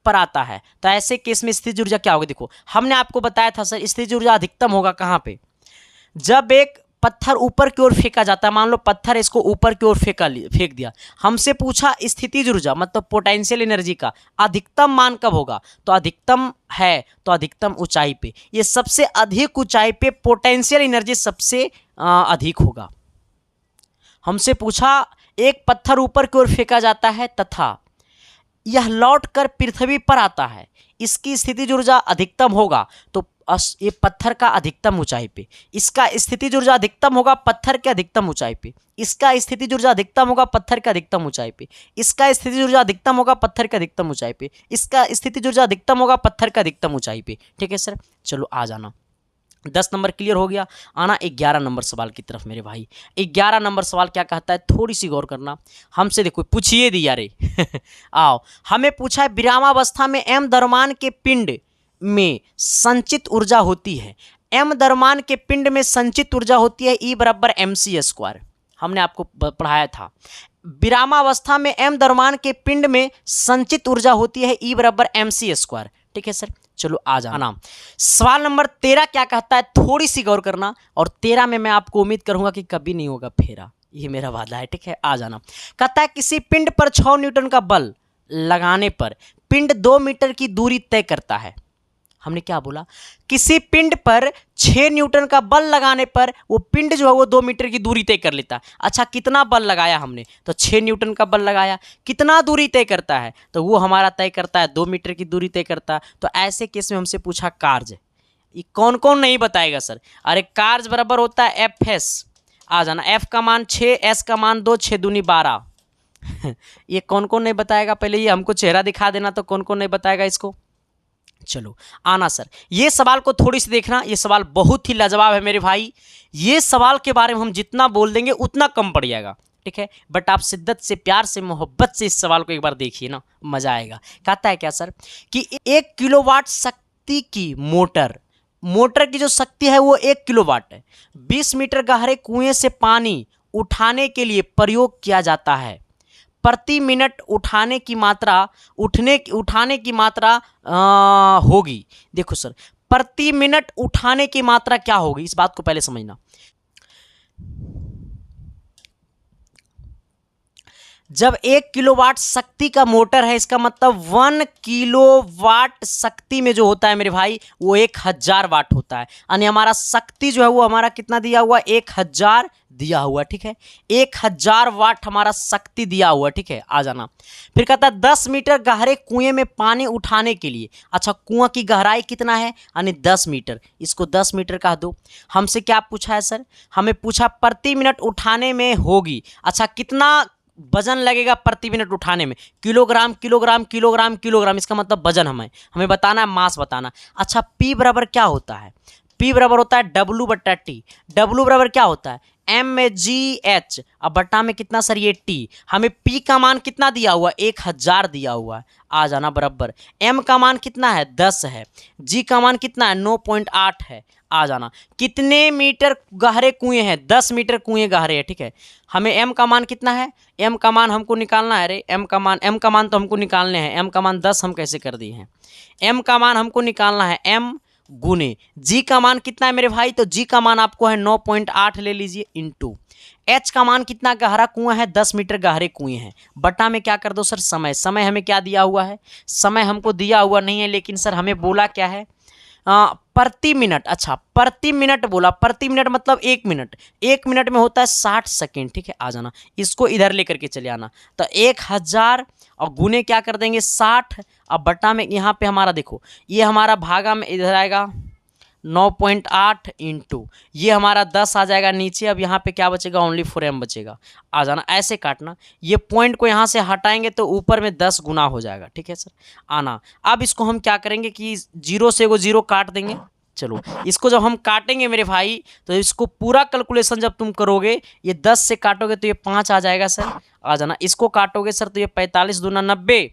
पर आता है, तो ऐसे केस में स्थितिज ऊर्जा क्या होगी? देखो हमने आपको बताया था सर, स्थितिज ऊर्जा अधिकतम होगा कहाँ पे? जब एक पत्थर ऊपर की ओर फेंका जाता है, मान लो पत्थर इसको ऊपर की ओर फेंक दिया, हमसे पूछा स्थितिज ऊर्जा मतलब पोटेंशियल एनर्जी का अधिकतम मान कब होगा? तो अधिकतम है तो अधिकतम ऊंचाई पे, ये सबसे अधिक ऊंचाई पे पोटेंशियल एनर्जी सबसे अधिक होगा। हमसे पूछा एक पत्थर ऊपर की ओर फेंका जाता है तथा यह लौट कर पृथ्वी पर आता है, इसकी स्थितिज ऊर्जा अधिकतम होगा तो ये पत्थर का अधिकतम ऊंचाई पे, इसका स्थितिज ऊर्जा अधिकतम होगा पत्थर के अधिकतम ऊंचाई पे, इसका स्थितिज ऊर्जा अधिकतम होगा पत्थर के अधिकतम ऊंचाई पे, इसका स्थितिज ऊर्जा अधिकतम होगा पत्थर के अधिकतम ऊंचाई पे, इसका स्थितिज ऊर्जा अधिकतम होगा पत्थर के अधिकतम ऊंचाई पे, ठीक है सर। चलो आ जाना, 10 नंबर क्लियर हो गया। आना 11 नंबर सवाल की तरफ मेरे भाई। 11 नंबर सवाल क्या कहता है, थोड़ी सी गौर करना। हमसे देखो पूछिए दिया रे आओ, हमें पूछा है विरामावस्था में एम द्रव्यमान के पिंड में संचित ऊर्जा होती है। एम द्रव्यमान के पिंड में संचित ऊर्जा होती है E बराबर mc²। हमने आपको पढ़ाया था विरामावस्था में एम द्रव्यमान के पिंड में संचित ऊर्जा होती है E बराबर mc², ठीक है सर। चलो आ जाना, सवाल नंबर 13 क्या कहता है, थोड़ी सी गौर करना। और 13 में मैं आपको उम्मीद करूंगा कि कभी नहीं होगा फेरा, ये मेरा वादा है, ठीक है। आ जाना, कहता है किसी पिंड पर 6 न्यूटन का बल लगाने पर पिंड 2 मीटर की दूरी तय करता है। हमने क्या बोला, किसी पिंड पर 6 न्यूटन का बल लगाने पर वो पिंड जो है वो 2 मीटर की दूरी तय कर लेता है। अच्छा कितना बल लगाया हमने, तो 6 न्यूटन का बल लगाया, कितना दूरी तय करता है, तो वो हमारा तय करता है 2 मीटर की दूरी तय करता है। तो ऐसे केस में हमसे पूछा कार्य, ये कौन कौन नहीं बताएगा सर? अरे कार्य बराबर होता है Fs। आ जाना, F का मान 6, S का मान 2, 6 दूनी 12 ये कौन कौन नहीं बताएगा? पहले ये हमको चेहरा दिखा देना, तो कौन कौन नहीं बताएगा इसको। चलो आना सर, ये सवाल को थोड़ी सी देखना, ये सवाल बहुत ही लाजवाब है मेरे भाई। ये सवाल के बारे में हम जितना बोल देंगे उतना कम पड़ जाएगा, ठीक है। बट आप शिद्दत से, प्यार से, मोहब्बत से इस सवाल को एक बार देखिए ना, मजा आएगा। कहता है क्या सर कि 1 किलोवाट शक्ति की मोटर की जो शक्ति है वो 1 किलोवाट है। 20 मीटर गहरे कुएं से पानी उठाने के लिए प्रयोग किया जाता है। प्रति मिनट उठाने की मात्रा होगी। देखो सर, प्रति मिनट उठाने की मात्रा क्या होगी, इस बात को पहले समझना। जब 1 किलोवाट शक्ति का मोटर है, इसका मतलब 1 किलोवाट शक्ति में जो होता है मेरे भाई वो 1000 वाट होता है। यानी हमारा शक्ति जो है वो हमारा कितना दिया हुआ, 1000 दिया हुआ, ठीक है। 1000 वाट हमारा शक्ति दिया हुआ, ठीक है। आ जाना, फिर कहता है 10 मीटर गहरे कुएं में पानी उठाने के लिए। अच्छा कुआं की गहराई कितना है, यानी 10 मीटर, इसको 10 मीटर कह दो। हमसे क्या पूछा है सर, हमें पूछा प्रति मिनट उठाने में होगी। अच्छा कितना वजन लगेगा प्रति मिनट उठाने में, किलोग्राम किलोग्राम किलोग्राम किलोग्राम, इसका मतलब वजन हमें बताना है, मास बताना। अच्छा P बराबर क्या होता है, P बराबर होता है W/T। W बराबर क्या होता है, mgh, अब बट्टा में कितना सर, ये T। हमें P का मान कितना दिया हुआ, 1000 दिया हुआ है। आ जाना बराबर, M का मान कितना है, 10 है, G का मान कितना है, 9.8 है। आ जाना, कितने मीटर गहरे कुएं हैं, 10 मीटर कुएं गहरे हैं, ठीक है। हमें M का मान कितना है, M का मान हमको निकालना है। अरे M का मान तो हमको निकालने हैं, M का मान 10 हम कैसे कर दिए हैं। M का मान हमको निकालना है, M गुने G का मान कितना है मेरे भाई, तो G का मान आपको है 9.8 ले लीजिए, इंटू H का मान कितना गहरा कुआं है, 10 मीटर गहरे कुएं हैं, बटा में क्या कर दो सर समय हमें क्या दिया हुआ है, समय हमको दिया हुआ नहीं है, लेकिन सर हमें बोला क्या है, प्रति मिनट। अच्छा प्रति मिनट बोला, प्रति मिनट मतलब 1 मिनट, 1 मिनट में होता है 60 सेकेंड, ठीक है। आ जाना, इसको इधर लेकर के चले आना, तो 1000 और गुने क्या कर देंगे 60, अब बटा में यहाँ पे हमारा देखो ये हमारा भागा में इधर आएगा 9.8 इंटू ये हमारा 10 आ जाएगा नीचे। अब यहाँ पे क्या बचेगा, ओनली 4m बचेगा। आ जाना, ऐसे काटना, ये पॉइंट को यहाँ से हटाएंगे तो ऊपर में 10 गुना हो जाएगा, ठीक है सर। आना, अब इसको हम क्या करेंगे कि 0 से वो 0 काट देंगे, चलो इसको जब हम काटेंगे मेरे भाई, तो इसको पूरा कैलकुलेशन जब तुम करोगे, ये 10 से काटोगे तो ये 5 आ जाएगा सर, आ जाना। इसको काटोगे सर तो ये 45 दूना 90,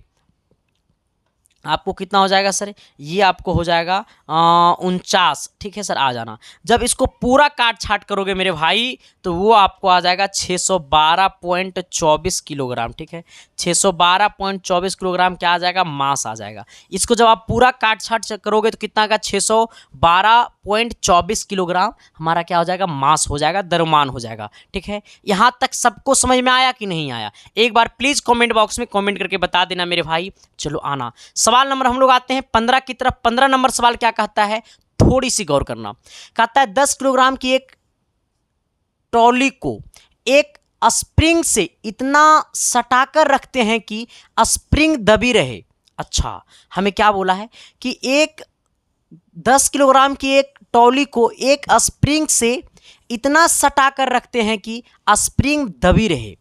आपको कितना हो जाएगा सर, ये आपको हो जाएगा 49, ठीक है सर, आ जाना। जब इसको पूरा काट छाट करोगे मेरे भाई, तो वो आपको आ जाएगा 612.24 किलोग्राम, ठीक है, 612.24 किलोग्राम क्या आ जाएगा, मास आ जाएगा। इसको जब आप पूरा काट छाट करोगे तो कितना आएगा, 612.24 किलोग्राम हमारा क्या हो जाएगा, मास हो जाएगा, द्रव्यमान हो जाएगा, ठीक है। यहाँ तक सबको समझ में आया कि नहीं आया, एक बार प्लीज कमेंट बॉक्स में कमेंट करके बता देना मेरे भाई। चलो आना सवाल नंबर हम लोग आते हैं 15 की तरफ। 15 नंबर सवाल क्या कहता है, थोड़ी सी गौर करना। कहता है 10 किलोग्राम की एक ट्रॉली को एक स्प्रिंग से इतना सटाकर रखते हैं कि स्प्रिंग दबी रहे। अच्छा, हमें क्या बोला है कि एक 10 किलोग्राम की एक ट्रॉली को एक स्प्रिंग से इतना सटाकर रखते हैं कि स्प्रिंग दबी रहे।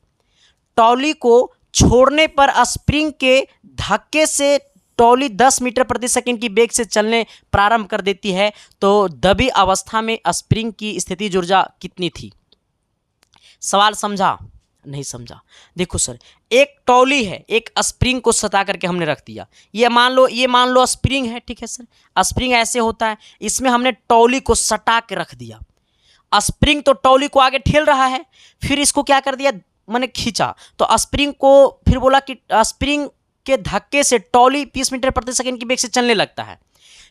ट्रॉली को छोड़ने पर स्प्रिंग के धक्के से ट्रॉली 10 मीटर प्रति सेकंड की वेग से चलने प्रारंभ कर देती है, तो दबी अवस्था में स्प्रिंग की स्थितिज ऊर्जा कितनी थी। सवाल समझा, नहीं समझा। देखो सर, एक ट्रॉली है, एक स्प्रिंग को सटा करके हमने रख दिया। ये मान लो स्प्रिंग है, ठीक है सर, स्प्रिंग ऐसे होता है, इसमें हमने ट्रॉली को सटा के रख दिया। स्प्रिंग तो ट्रॉली को आगे ठेल रहा है, फिर इसको क्या कर दिया, मैंने खींचा, तो स्प्रिंग को फिर बोला कि स्प्रिंग के धक्के से ट्रॉली 20 मीटर प्रति सेकंड की वेग से चलने लगता है।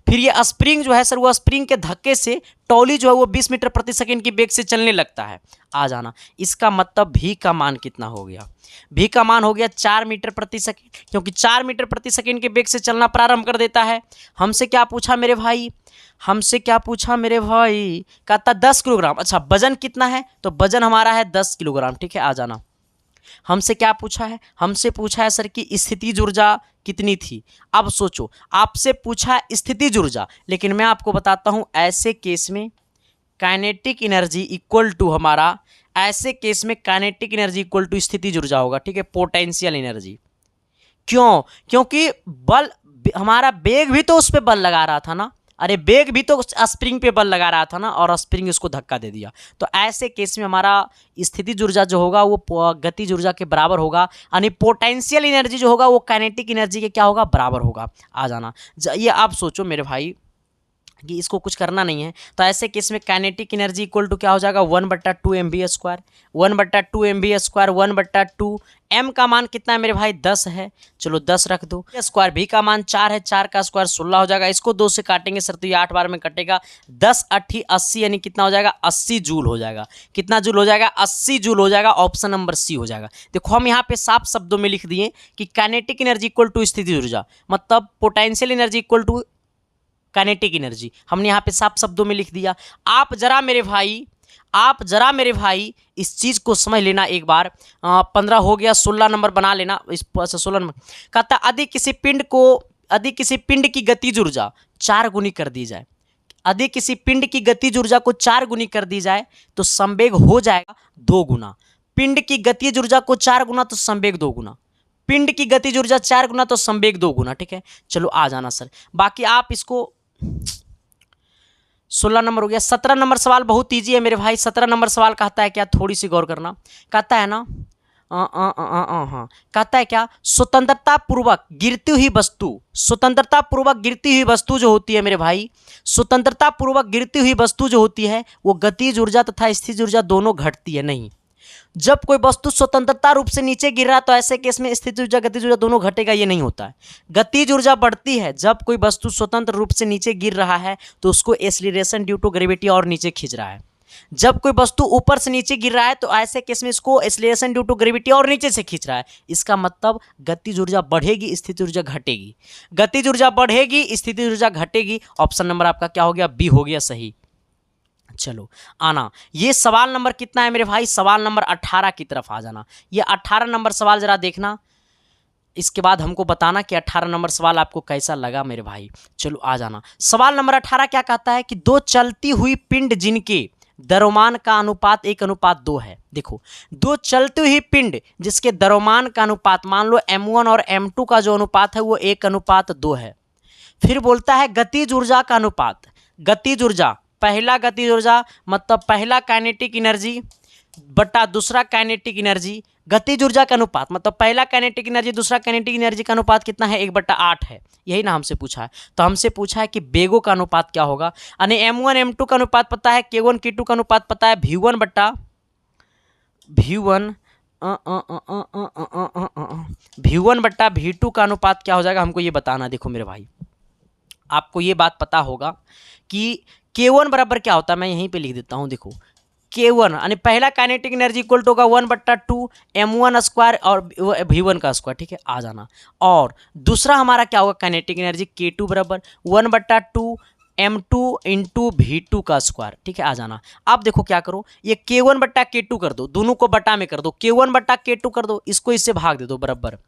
फिर ये स्प्रिंग जो है सर, वो स्प्रिंग के धक्के से ट्रॉली जो है वो 20 मीटर प्रति सेकंड की वेग से चलने लगता है। आ जाना, इसका मतलब भी का मान कितना हो गया, भी का मान हो गया 4 मीटर प्रति सेकंड, क्योंकि 4 मीटर प्रति सेकंड के वेग से चलना प्रारंभ कर देता है। हमसे क्या पूछा मेरे भाई, कहता 10 किलोग्राम। अच्छा, वजन कितना है, तो वजन हमारा है 10 किलोग्राम, ठीक है, आ जाना। हमसे क्या पूछा है, हमसे पूछा है सर कि स्थितिज ऊर्जा कितनी थी। अब सोचो, आपसे पूछा स्थितिज ऊर्जा, लेकिन मैं आपको बताता हूं ऐसे केस में काइनेटिक एनर्जी इक्वल टू हमारा, ऐसे केस में काइनेटिक एनर्जी इक्वल टू स्थितिज ऊर्जा होगा, ठीक है, पोटेंशियल एनर्जी। क्यों, क्योंकि बल, हमारा वेग भी तो उस पर बल लगा रहा था ना, अरे वेग भी तो स्प्रिंग पे बल लगा रहा था ना, और स्प्रिंग उसको धक्का दे दिया। तो ऐसे केस में हमारा स्थितिज ऊर्जा जो होगा वो गतिज ऊर्जा के बराबर होगा, यानी पोटेंशियल एनर्जी जो होगा वो काइनेटिक एनर्जी के क्या होगा, बराबर होगा। आ जाना, ये आप सोचो मेरे भाई कि इसको कुछ करना नहीं है, तो ऐसे केस में काइनेटिक एनर्जी इक्वल टू क्या हो जाएगा, 1/2 mv², 1/2 mv², 1/2 m का मान कितना है मेरे भाई, 10 है, चलो 10 रख दो, स्क्वायर भी का मान 4 है, 4 का स्क्वायर 16 हो जाएगा। इसको 2 से काटेंगे सर तो ये 8 बार में कटेगा, 10 8 80, यानी कितना हो जाएगा, 80 जूल हो जाएगा। कितना जूल हो जाएगा, 80 जूल हो जाएगा। ऑप्शन नंबर सी हो जाएगा। देखो हम यहाँ पे साफ शब्दों में लिख दिए कि काइनेटिक एनर्जी इक्वल टू स्थितिज ऊर्जा, मतलब potential energy equal to kinetic energy, हमने यहाँ पे साफ शब्दों में लिख दिया। आप जरा मेरे भाई इस चीज को समझ लेना एक बार। 15 हो गया, 16 नंबर बना लेना, इस 16 नंबर कहता यदि किसी पिंड की गतिज ऊर्जा 4 गुनी कर दी जाए, यदि किसी पिंड की गतिज ऊर्जा को 4 गुनी कर दी जाए तो संवेग हो जाएगा 2 गुना। पिंड की गतिज ऊर्जा को 4 गुना तो संवेग 2 गुना, पिंड की गतिज ऊर्जा 4 गुना तो संवेग 2 गुना, ठीक है। चलो आ जाना सर, बाकी आप इसको 16 नंबर हो गया। 17 नंबर सवाल बहुत ईजी है मेरे भाई। 17 नंबर सवाल कहता है क्या, थोड़ी सी गौर करना। कहता है ना हाँ, कहता है क्या, स्वतंत्रता पूर्वक गिरती हुई वस्तु जो होती है मेरे भाई, स्वतंत्रता पूर्वक गिरती हुई वस्तु जो होती है वो गतिज ऊर्जा तथा स्थितिज ऊर्जा दोनों घटती है। नहीं, जब कोई वस्तु स्वतंत्रता रूप से नीचे गिर रहा है तो ऐसे केस में स्थितिज ऊर्जा गतिज ऊर्जा दोनों घटेगा, ये नहीं होता है। गतिज ऊर्जा बढ़ती है जब कोई वस्तु स्वतंत्र रूप से नीचे गिर रहा है तो उसको एक्सीलरेशन ड्यू टू ग्रेविटी और नीचे खींच रहा है। जब कोई वस्तु ऊपर से नीचे गिर रहा है तो ऐसे केस में इसको एक्सीलरेशन ड्यू टू ग्रेविटी और नीचे से खींच रहा है। इसका मतलब गतिज ऊर्जा बढ़ेगी, स्थितिज ऊर्जा घटेगी। गतिज ऊर्जा बढ़ेगी, स्थितिज ऊर्जा घटेगी। ऑप्शन नंबर आपका क्या हो गया, बी हो गया सही। चलो आना, ये सवाल नंबर कितना है मेरे भाई, सवाल नंबर 18 की तरफ आ जाना। ये 18 नंबर सवाल जरा देखना, इसके बाद हमको बताना कि 18 नंबर सवाल आपको कैसा लगा मेरे भाई। चलो आ जाना, सवाल नंबर 18 क्या कहता है कि दो चलती हुई पिंड जिनके द्रव्यमान का अनुपात 1:2 है। देखो, दो चलती हुई पिंड जिसके द्रव्यमान का अनुपात, मान लो m1 और m2 का जो अनुपात है वो 1:2 है। फिर बोलता है गतिज ऊर्जा का अनुपात, गतिज ऊर्जा, पहला गतिज ऊर्जा मतलब पहला काइनेटिक एनर्जी बटा दूसरा काइनेटिक एनर्जी, गतिज ऊर्जा का अनुपात मतलब पहला काइनेटिक एनर्जी दूसरा काइनेटिक एनर्जी का अनुपात कितना है, 1/8 है। यही ना हमसे पूछा है। तो हमसे पूछा है कि बेगों का अनुपात क्या होगा, यानी m1 m2 का अनुपात पता है, k1 k2 का अनुपात पता है, v1 बटा v2 का अनुपात क्या हो जाएगा, हमको ये बताना। देखो मेरे भाई, आपको ये बात पता होगा कि k1 बराबर क्या होता है, मैं यहीं पे लिख देता हूँ। देखो k1 यानी पहला काइनेटिक एनर्जी इक्वल टू होगा 1/2 m1 स्क्वायर और v1 का स्क्वायर, ठीक है, आ जाना। और दूसरा हमारा क्या होगा, काइनेटिक एनर्जी k2 बराबर 1/2 m2 इंटू v2 का स्क्वायर, ठीक है, आ जाना। अब देखो क्या करो, ये k1 बट्टा k2 कर दो, दोनों को बटा में कर दो, k1 बट्टा k2 कर दो, इसको इससे भाग दे दो बराबर।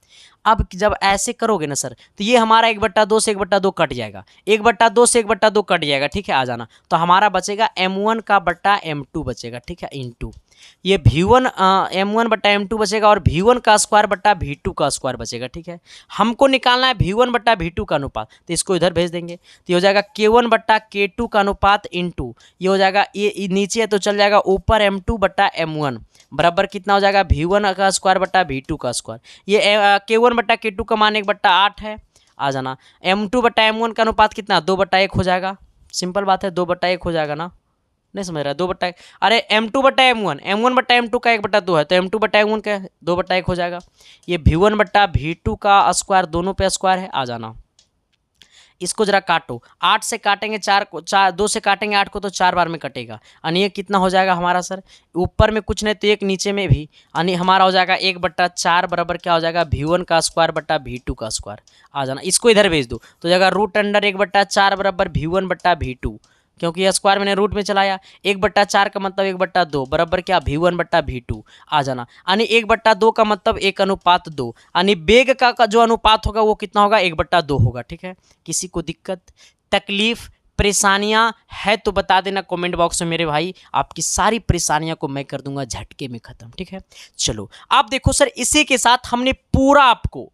अब जब ऐसे करोगे ना सर, तो ये हमारा 1/2 से 1/2 कट जाएगा, 1/2 से 1/2 कट जाएगा, ठीक है, आ जाना। तो हमारा बचेगा m1 का बट्टा m2 बचेगा, ठीक है, इंटू ये v1 m1 बट्टा m2 बचेगा और v1 का स्क्वायर बट्टा v2 का स्क्वायर बचेगा, ठीक है। हमको निकालना है v1 बट्टा v2 का अनुपात, तो इसको इधर भेज देंगे, तो ये हो जाएगा k1 बट्टा k2 का अनुपात इंटू ये हो जाएगा, ये नीचे है तो चल जाएगा ऊपर m2 बट्टा m1 बराबर कितना हो जाएगा, v1 का स्क्वायर बट्टा v2 का स्क्वायर। ये k1 बट्टा k2 का मान 1/8 है, आ जाना। m2 बट्टा m1 का अनुपात कितना, 2/1 हो जाएगा। सिंपल बात है, 2/1 हो जाएगा ना, नहीं समझ रहा है, 2/1। अरे m2 बट्टा m1 बट्टा m2 का 1/2 है, तो m2 बट्टा m1 का 2/1 हो जाएगा। ये v1 बट्टा v2 का स्क्वायर, दोनों पे स्क्वायर है, आ जाना। इसको जरा काटो, 8 से काटेंगे 4 को, 2 से काटेंगे 8 को तो 4 बार में कटेगा, यानी ये कितना हो जाएगा हमारा सर, ऊपर में कुछ नहीं तो एक नीचे में भी, यानी हमारा हो जाएगा 1/4 बराबर क्या हो जाएगा, v1 का स्क्वायर बट्टा v2 का स्क्वायर, आ जाना। इसको इधर भेज दो तो जाएगा √1/4 बराबर v1 बट्टा v2, क्योंकि यह स्क्वायर मैंने रूट में चलाया, 1/4 का मतलब 1/2 बराबर क्या, v1 बट्टा v2, आ जाना। यानी 1/2 का मतलब 1:2, यानी बेग का जो अनुपात होगा वो कितना होगा, 1/2 होगा, ठीक है। किसी को दिक्कत तकलीफ परेशानियां है तो बता देना कमेंट बॉक्स में मेरे भाई, आपकी सारी परेशानियां को मैं कर दूंगा झटके में खत्म, ठीक है। चलो आप देखो सर, इसी के साथ हमने पूरा आपको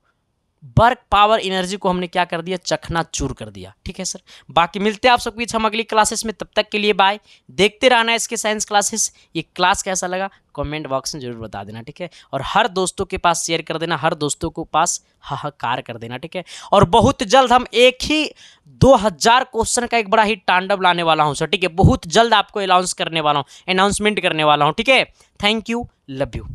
वर्क पावर एनर्जी को हमने क्या कर दिया, चकनाचूर कर दिया, ठीक है सर। बाकी मिलते हैं आप सबके बीच हम अगली क्लासेस में, तब तक के लिए बाय। देखते रहना इसके साइंस क्लासेस। ये क्लास कैसा लगा कमेंट बॉक्स में जरूर बता देना, ठीक है। और हर दोस्तों के पास शेयर कर देना, हर दोस्तों को पास हाहाकार कर देना, ठीक है। और बहुत जल्द हम एक ही 2000 क्वेश्चन का एक बड़ा ही तांडव लाने वाला हूँ सर, ठीक है। बहुत जल्द आपको अनाउंस करने वाला हूँ, अनाउंसमेंट करने वाला हूँ, ठीक है। Thank you, love you.